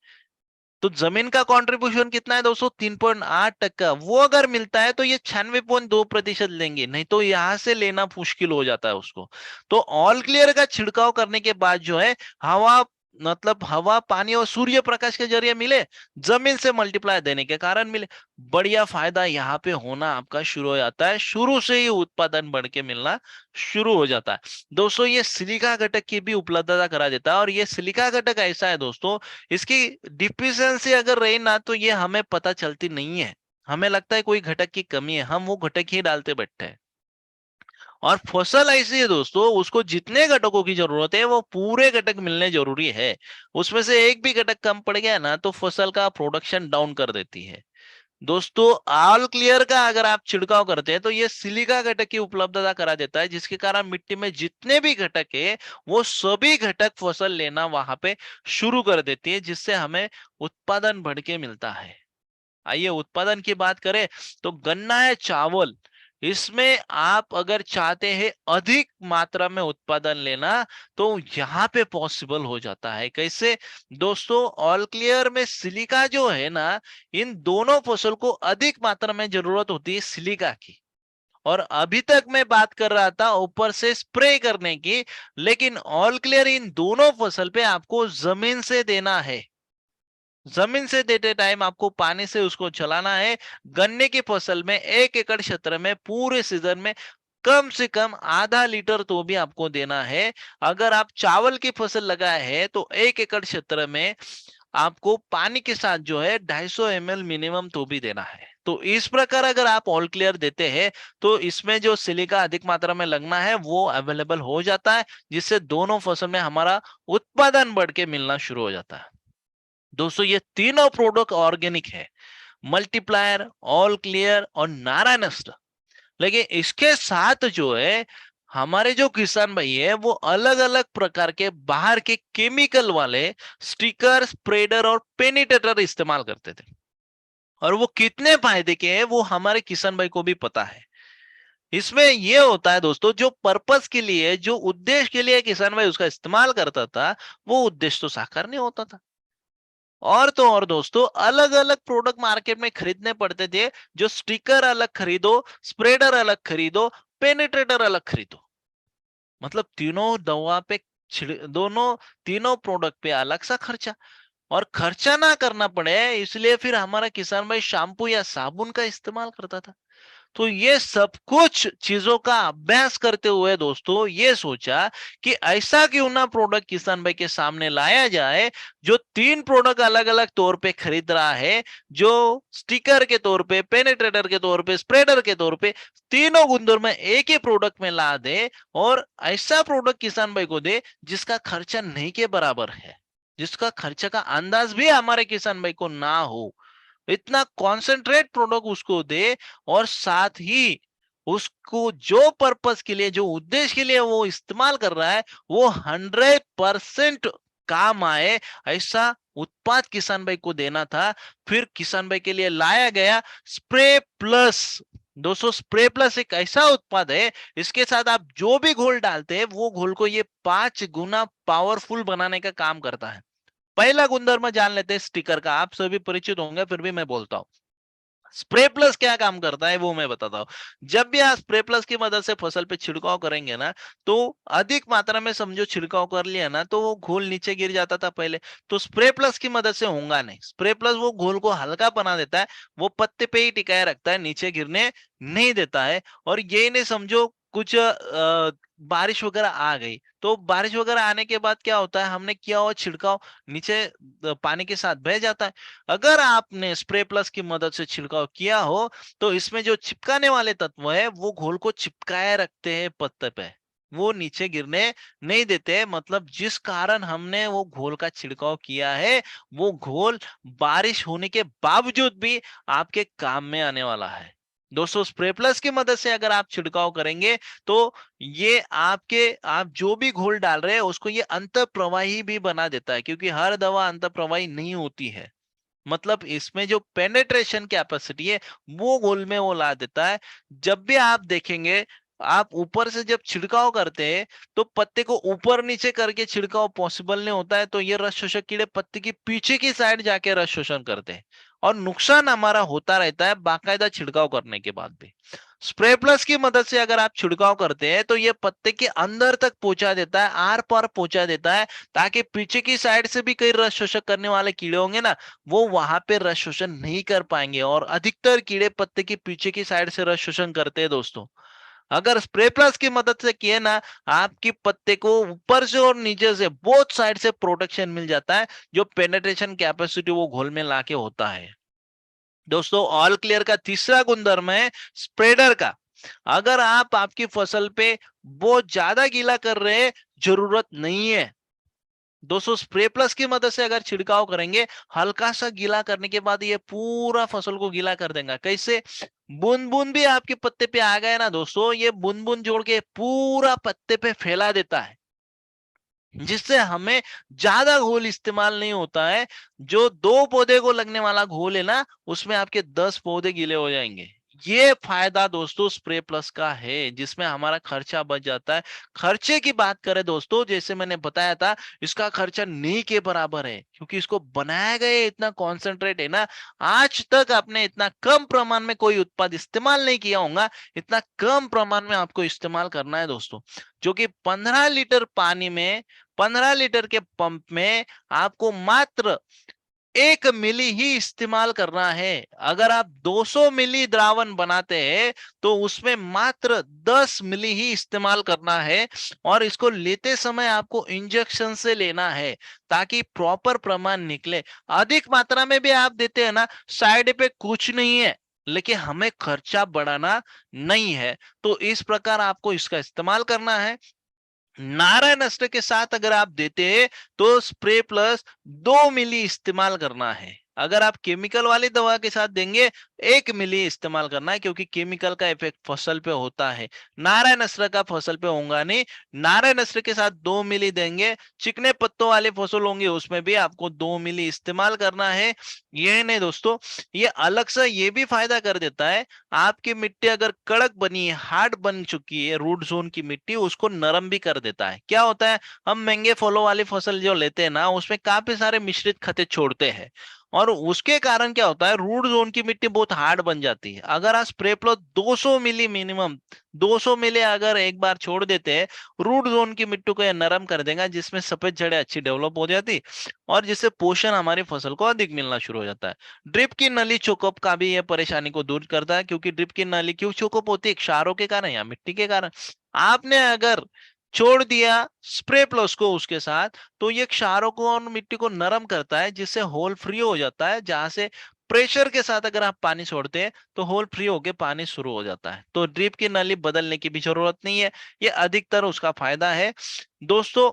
तो जमीन का कंट्रीब्यूशन कितना है दोस्तों? 3.8%। वो अगर मिलता है तो ये 96.2% लेंगे, नहीं तो यहां से लेना मुश्किल हो जाता है उसको। तो ऑल क्लियर का छिड़काव करने के बाद जो है, हवा, मतलब हवा, पानी और सूर्य प्रकाश के जरिए मिले, जमीन से मल्टीप्लाई देने के कारण मिले, बढ़िया फायदा यहाँ पे होना आपका शुरू हो जाता है। शुरू से ही उत्पादन बढ़ के मिलना शुरू हो जाता है। दोस्तों, ये सिलिका घटक की भी उपलब्धता करा देता है। और ये सिलिका घटक ऐसा है दोस्तों, इसकी डिफिशियंसी अगर रही ना, तो ये हमें पता चलती नहीं है। हमें लगता है कोई घटक की कमी है, हम वो घटक ही डालते बैठते हैं। और फसल ऐसी है दोस्तों, उसको जितने घटकों की जरूरत है वो पूरे घटक मिलने जरूरी है। उसमें से एक भी घटक कम पड़ गया ना, तो फसल का प्रोडक्शन डाउन कर देती है। दोस्तों, ऑल क्लियर का अगर आप छिड़काव करते हैं, तो ये सिलिका घटक की उपलब्धता करा देता है, जिसके कारण मिट्टी में जितने भी घटक है वो सभी घटक फसल लेना वहां पे शुरू कर देती है, जिससे हमें उत्पादन बढ़ के मिलता है। आइए उत्पादन की बात करें, तो गन्ना है, चावल, इसमें आप अगर चाहते हैं अधिक मात्रा में उत्पादन लेना, तो यहाँ पे पॉसिबल हो जाता है। कैसे दोस्तों? ऑल क्लियर में सिलिका जो है ना, इन दोनों फसल को अधिक मात्रा में जरूरत होती है सिलिका की। और अभी तक मैं बात कर रहा था ऊपर से स्प्रे करने की, लेकिन ऑल क्लियर इन दोनों फसल पे आपको जमीन से देना है। जमीन से देते टाइम आपको पानी से उसको चलाना है। गन्ने की फसल में 1 एकड़ क्षेत्र में पूरे सीजन में कम से कम आधा लीटर तो भी आपको देना है। अगर आप चावल की फसल लगाए हैं तो 1 एकड़ क्षेत्र में आपको पानी के साथ जो है 250 ml मिनिमम तो भी देना है। तो इस प्रकार अगर आप ऑल क्लियर देते हैं तो इसमें जो सिलिका अधिक मात्रा में लगना है वो अवेलेबल हो जाता है, जिससे दोनों फसल में हमारा उत्पादन बढ़ के मिलना शुरू हो जाता है। दोस्तों ये तीनों प्रोडक्ट ऑर्गेनिक है, मल्टीप्लायर, ऑल क्लियर और नारायणस्त्र। लेकिन इसके साथ जो है हमारे जो किसान भाई है वो अलग अलग प्रकार के बाहर के केमिकल वाले स्टिकर, स्प्रेडर और पेनिट्रेटर इस्तेमाल करते थे, और वो कितने फायदे के हैं वो हमारे किसान भाई को भी पता है। इसमें ये होता है दोस्तों, जो पर्पस के लिए, जो उद्देश्य के लिए किसान भाई उसका इस्तेमाल करता था, वो उद्देश्य तो साकार नहीं होता था। और तो और दोस्तों, अलग अलग प्रोडक्ट मार्केट में खरीदने पड़ते थे, जो स्टिकर अलग खरीदो, स्प्रेडर अलग खरीदो, पेनिट्रेटर अलग खरीदो। मतलब तीनों दवा पे दोनों तीनों प्रोडक्ट पे अलग सा खर्चा, और खर्चा ना करना पड़े इसलिए फिर हमारा किसान भाई शैम्पू या साबुन का इस्तेमाल करता था। तो ये सब कुछ चीजों का अभ्यास करते हुए दोस्तों ये सोचा कि ऐसा क्यों ना प्रोडक्ट किसान भाई के सामने लाया जाए, जो तीन प्रोडक्ट अलग अलग तौर पे खरीद रहा है, जो स्टिकर के तौर पे, पेनिट्रेटर के तौर पे, स्प्रेडर के तौर पे, तीनों गुणधर्म में एक ही प्रोडक्ट में ला दे, और ऐसा प्रोडक्ट किसान भाई को दे जिसका खर्चा नहीं के बराबर है, जिसका खर्चा का अंदाज भी हमारे किसान भाई को ना हो। इतना कॉन्सेंट्रेट प्रोडक्ट उसको दे, और साथ ही उसको जो पर्पस के लिए, जो उद्देश्य के लिए वो इस्तेमाल कर रहा है, वो 100% काम आए, ऐसा उत्पाद किसान भाई को देना था। फिर किसान भाई के लिए लाया गया स्प्रे प्लस। दोस्तों स्प्रे प्लस एक ऐसा उत्पाद है, इसके साथ आप जो भी घोल डालते हैं वो घोल को ये 5 गुना पावरफुल बनाने का काम करता है। पहला गुणधर्म जान लेते हैं स्टिकर का, आप सभी परिचित होंगे फिर भी मैं बोलता हूं। स्प्रे प्लस क्या काम करता है वो मैं बताता हूं। जब भी आप स्प्रे प्लस की मदद से फसल पे छिड़काव करेंगे ना, तो अधिक मात्रा में समझो छिड़काव कर लिया ना, तो वो घोल नीचे गिर जाता था पहले। तो स्प्रे प्लस की मदद से होगा नहीं, स्प्रे प्लस वो घोल को हल्का बना देता है, वो पत्ते पे ही टिकाए रखता है, नीचे गिरने नहीं देता है। और ये नहीं समझो कुछ बारिश वगैरह आ गई, तो बारिश वगैरह आने के बाद क्या होता है, हमने किया हुआ छिड़काव नीचे पानी के साथ बह जाता है। अगर आपने स्प्रे प्लस की मदद से छिड़काव किया हो, तो इसमें जो चिपकाने वाले तत्व है वो घोल को चिपकाए रखते हैं पत्ते पे, वो नीचे गिरने नहीं देते। मतलब जिस कारण हमने वो घोल का छिड़काव किया है, वो घोल बारिश होने के बावजूद भी आपके काम में आने वाला है। दोस्तों स्प्रे प्लस की मदद से अगर आप छिड़काव करेंगे, तो ये आप जो भी घोल डाल रहे हैं उसको ये अंत प्रवाही भी बना देता है, क्योंकि हर दवा अंत प्रवाही नहीं होती है। मतलब इसमें जो पेनेट्रेशन कैपेसिटी है वो घोल में वो ला देता है। जब भी आप देखेंगे, आप ऊपर से जब छिड़काव करते हैं तो पत्ते को ऊपर नीचे करके छिड़काव पॉसिबल नहीं होता है, तो ये रस शोषक कीड़े पत्ते की पीछे की साइड जाके रस शोषण करते हैं, और नुकसान हमारा होता रहता है बाकायदा छिड़काव करने के बाद भी। स्प्रे प्लस की मदद से अगर आप छिड़काव करते हैं तो ये पत्ते के अंदर तक पहुंचा देता है, आर पार पहुंचा देता है, ताकि पीछे की साइड से भी कई रस शोषक करने वाले कीड़े होंगे ना, वो वहां पे रस शोषण नहीं कर पाएंगे। और अधिकतर कीड़े पत्ते के पीछे की साइड से रस शोषण करते हैं दोस्तों। अगर स्प्रे प्लस की मदद से किए ना, आपकी पत्ते को ऊपर से और नीचे से बोथ साइड से प्रोटेक्शन मिल जाता है, जो पेनेट्रेशन कैपेसिटी वो घोल में लाके होता है। दोस्तों ऑल क्लियर का तीसरा गुणधर्म है स्प्रेडर का। अगर आप आपकी फसल पे बहुत ज्यादा गीला कर रहे हैं, जरूरत नहीं है, दोस्तों स्प्रे प्लस की मदद से अगर छिड़काव करेंगे, हल्का सा गीला करने के बाद ये पूरा फसल को गीला कर देगा। कैसे? बूंद बूंद भी आपके पत्ते पे आ गए ना दोस्तों, ये बूंद बूंद जोड़ के पूरा पत्ते पे फैला देता है, जिससे हमें ज्यादा घोल इस्तेमाल नहीं होता है। जो 2 पौधे को लगने वाला घोल है ना, उसमें आपके 10 पौधे गीले हो जाएंगे। ये फायदा दोस्तों स्प्रे प्लस का है, जिसमें हमारा खर्चा बच जाता है। खर्चे की बात करें दोस्तों, जैसे मैंने बताया था, इसका खर्चा नहीं के बराबर है, क्योंकि इसको बनाया गया इतना कॉन्सेंट्रेट है ना। आज तक आपने इतना कम प्रमाण में कोई उत्पाद इस्तेमाल नहीं किया होगा, इतना कम प्रमाण में आपको इस्तेमाल करना है दोस्तों। जो कि 15 लीटर पानी में, 15 लीटर के पंप में आपको मात्र 1 मिली ही इस्तेमाल करना है। अगर आप 200 मिली द्रावण बनाते हैं तो उसमें मात्र 10 मिली ही इस्तेमाल करना है, और इसको लेते समय आपको इंजेक्शन से लेना है ताकि प्रॉपर प्रमाण निकले। अधिक मात्रा में भी आप देते हैं ना, साइड इफेक्ट कुछ नहीं है, लेकिन हमें खर्चा बढ़ाना नहीं है, तो इस प्रकार आपको इसका इस्तेमाल करना है। नारायण अस्त्र के साथ अगर आप देते हैं तो स्प्रे प्लस 2 मिली इस्तेमाल करना है। अगर आप केमिकल वाली दवा के साथ देंगे 1 मिली इस्तेमाल करना है, क्योंकि केमिकल का इफेक्ट फसल पे होता है, नारायण अस्त्र का फसल पे होगा नहीं। नारायण अस्त्र के साथ 2 मिली देंगे। चिकने पत्तों वाले फसल होंगे उसमें भी आपको 2 मिली इस्तेमाल करना है। ये नहीं दोस्तों, ये अलग से ये भी फायदा कर देता है। आपकी मिट्टी अगर कड़क बनी है, हार्ड बन चुकी है, रूट जोन की मिट्टी, उसको नरम भी कर देता है। क्या होता है, हम महंगे फलों वाली फसल जो लेते हैं ना, उसमें काफी सारे मिश्रित खते छोड़ते हैं, और उसके कारण क्या होता है, रूट जोन की मिट्टी बहुत हार्ड बन जाती है। अगर आप स्प्रे प्लो 200 मिली मिनिमम 200 मिली अगर एक बार छोड़ देते हैं, रूट जोन की मिट्टी को यह नरम कर देगा, जिसमें सफेद जड़ें अच्छी डेवलप हो जाती, और जिससे पोषण हमारी फसल को अधिक मिलना शुरू हो जाता है। ड्रिप की नली चोकअप का भी यह परेशानी को दूर करता है, क्योंकि ड्रिप की नली क्यों चोकअप होती है, क्षारों के कारण या मिट्टी के कारण। आपने अगर छोड़ दिया स्प्रे प्लस को उसके साथ, तो ये क्षारों को और मिट्टी को नरम करता है, जिससे होल फ्री हो जाता है। जहां से प्रेशर के साथ अगर आप पानी छोड़ते हैं तो होल फ्री होके पानी शुरू हो जाता है, तो ड्रिप की नली बदलने की भी जरूरत नहीं है। ये अधिकतर उसका फायदा है दोस्तों।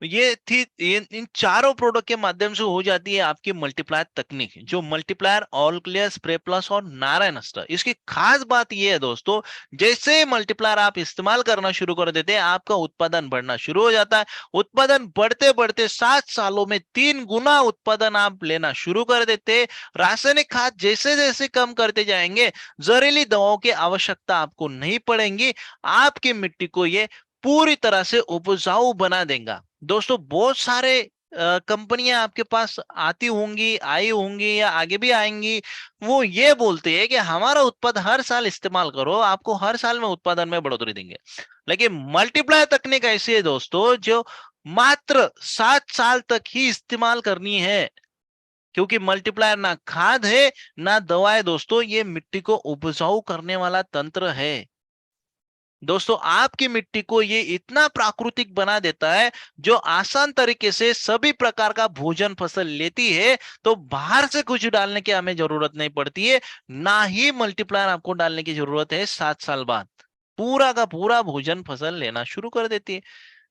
ये थी, ये इन चारों प्रोडक्ट के माध्यम से हो जाती है आपकी मल्टीप्लायर तकनीक, जो multiplier, all clear, spray plus और नारायण अस्त्र। इसकी खास बात ये है दोस्तों, जैसे मल्टीप्लायर आप इस्तेमाल करना शुरू कर देते हैं, आपका उत्पादन बढ़ना शुरू हो जाता है। उत्पादन बढ़ते बढ़ते 7 सालों में 3 गुना उत्पादन आप लेना शुरू कर देते हैं। रासायनिक खाद जैसे जैसे कम करते जाएंगे, जहरीली दवाओं की आवश्यकता आपको नहीं पड़ेगी। आपकी मिट्टी को ये पूरी तरह से उपजाऊ बना देगा। दोस्तों बहुत सारे कंपनियां आपके पास आती होंगी, आई होंगी या आगे भी आएंगी, वो ये बोलते हैं कि हमारा उत्पाद हर साल इस्तेमाल करो, आपको हर साल में उत्पादन में बढ़ोतरी देंगे। लेकिन मल्टीप्लायर तकनीक ऐसी है दोस्तों, जो मात्र 7 साल तक ही इस्तेमाल करनी है, क्योंकि मल्टीप्लायर ना खाद है ना दवा है दोस्तों, ये मिट्टी को उपजाऊ करने वाला तंत्र है। दोस्तों आपकी मिट्टी को ये इतना प्राकृतिक बना देता है, जो आसान तरीके से सभी प्रकार का भोजन फसल लेती है, तो बाहर से कुछ डालने की हमें जरूरत नहीं पड़ती है, ना ही मल्टीप्लायर आपको डालने की जरूरत है। 7 साल बाद पूरा का पूरा भोजन फसल लेना शुरू कर देती है,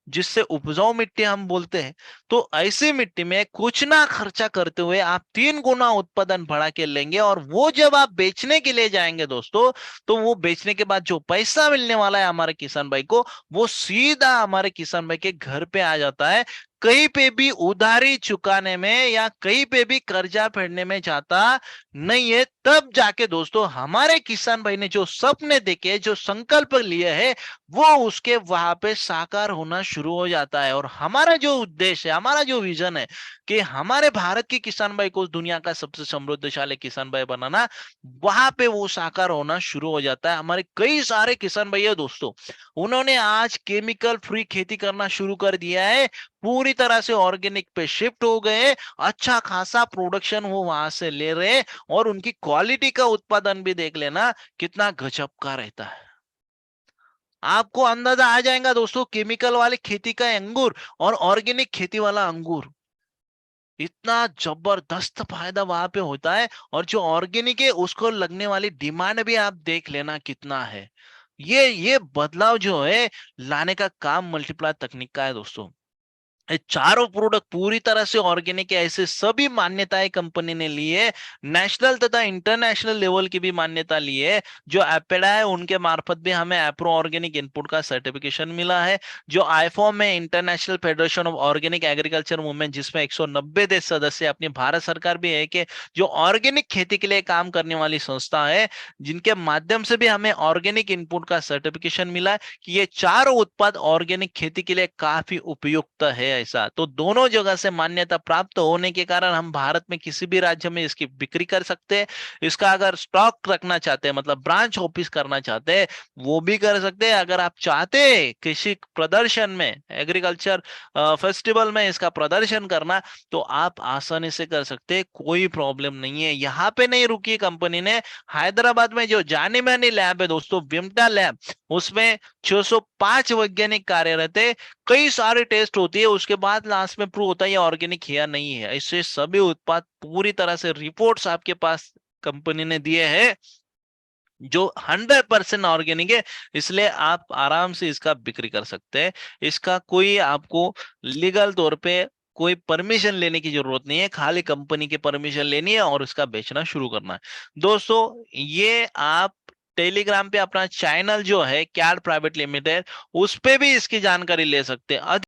जिससे उपजाऊ मिट्टी हम बोलते हैं। तो ऐसी मिट्टी में कुछ ना खर्चा करते हुए आप 3 गुना उत्पादन बढ़ा के लेंगे, और वो जब आप बेचने के लिए जाएंगे दोस्तों, तो वो बेचने के बाद जो पैसा मिलने वाला है हमारे किसान भाई को, वो सीधा हमारे किसान भाई के घर पे आ जाता है। कहीं पे भी उधारी चुकाने में या कहीं पे भी कर्जा फेडने में जाता नहीं है। तब जाके दोस्तों हमारे किसान भाई ने जो सपने देखे, जो संकल्प लिए है, वो उसके वहां पे साकार होना शुरू हो जाता है। और हमारा जो उद्देश्य है, हमारा जो विजन है कि हमारे भारत के किसान भाई को दुनिया का सबसे समृद्धशाली किसान भाई बनाना, वहां पे वो साकार होना शुरू हो जाता है। हमारे कई सारे किसान भाई है दोस्तों, उन्होंने आज केमिकल फ्री खेती करना शुरू कर दिया है, पूरी तरह से ऑर्गेनिक पे शिफ्ट हो गए। अच्छा खासा प्रोडक्शन वो वहां से ले रहे हैं, और उनकी क्वालिटी का उत्पादन भी देख लेना कितना गजब का रहता है। आपको अंदाजा आ जाएगा दोस्तों, केमिकल वाली खेती का अंगूर और ऑर्गेनिक खेती वाला अंगूर, इतना जबरदस्त फायदा वहां पे होता है। और जो ऑर्गेनिक है उसको लगने वाली डिमांड भी आप देख लेना कितना है। ये बदलाव जो है लाने का काम मल्टीप्लायर तकनीक का है दोस्तों। ये चारों प्रोडक्ट पूरी तरह से ऑर्गेनिक है, ऐसे सभी मान्यताएं कंपनी ने ली है। नेशनल तथा इंटरनेशनल लेवल की भी मान्यता ली है। जो एपेडा है उनके मार्फत भी हमें एप्रो ऑर्गेनिक इनपुट का सर्टिफिकेशन मिला है। जो आईफॉर्म है, international federation of organic agriculture movement, जिसमें 190 देश सदस्य, अपनी भारत सरकार भी है, कि जो ऑर्गेनिक खेती के लिए काम करने वाली संस्था है, जिनके माध्यम से भी हमें ऑर्गेनिक इनपुट का सर्टिफिकेशन मिला है, कि ये चारों उत्पाद ऑर्गेनिक खेती के लिए काफी उपयुक्त है। ऐसा, तो दोनों जगह से मान्यता प्राप्त होने के कारण हम भारत में किसी भी राज्य में इसकी बिक्री कर सकते हैं। इसका अगर स्टॉक रखना चाहते हैं, मतलब ब्रांच ऑफिस करना चाहते हैं, वो भी कर सकते हैं। अगर आप चाहते हैं कृषि प्रदर्शन में, एग्रीकल्चर फेस्टिवल में इसका प्रदर्शन करना, तो आप आसानी से कर सकते हैं, कोई प्रॉब्लम नहीं है। यहाँ पे नहीं रुकी कंपनी ने, हैदराबाद में जो जानी मानी लैब है दोस्तों, विम्टा लैब, उसमें 605 वैज्ञानिक कार्यरत है। कई सारे टेस्ट होती है, उसके बाद लास्ट में प्रूव होता है ये ऑर्गेनिक है या नहीं है। ऐसे सभी उत्पाद पूरी तरह से रिपोर्ट्स आपके पास कंपनी ने दिए हैं जो 100% ऑर्गेनिक है, इसलिए आप आराम से इसका बिक्री कर सकते हैं। इसका कोई आपको लीगल तौर पे कोई परमिशन लेने की जरूरत नहीं है, खाली कंपनी की परमिशन लेनी है और उसका बेचना शुरू करना है। दोस्तों, ये आप टेलीग्राम पे अपना चैनल जो है कैड प्राइवेट लिमिटेड, उस पे भी इसकी जानकारी ले सकते हैं।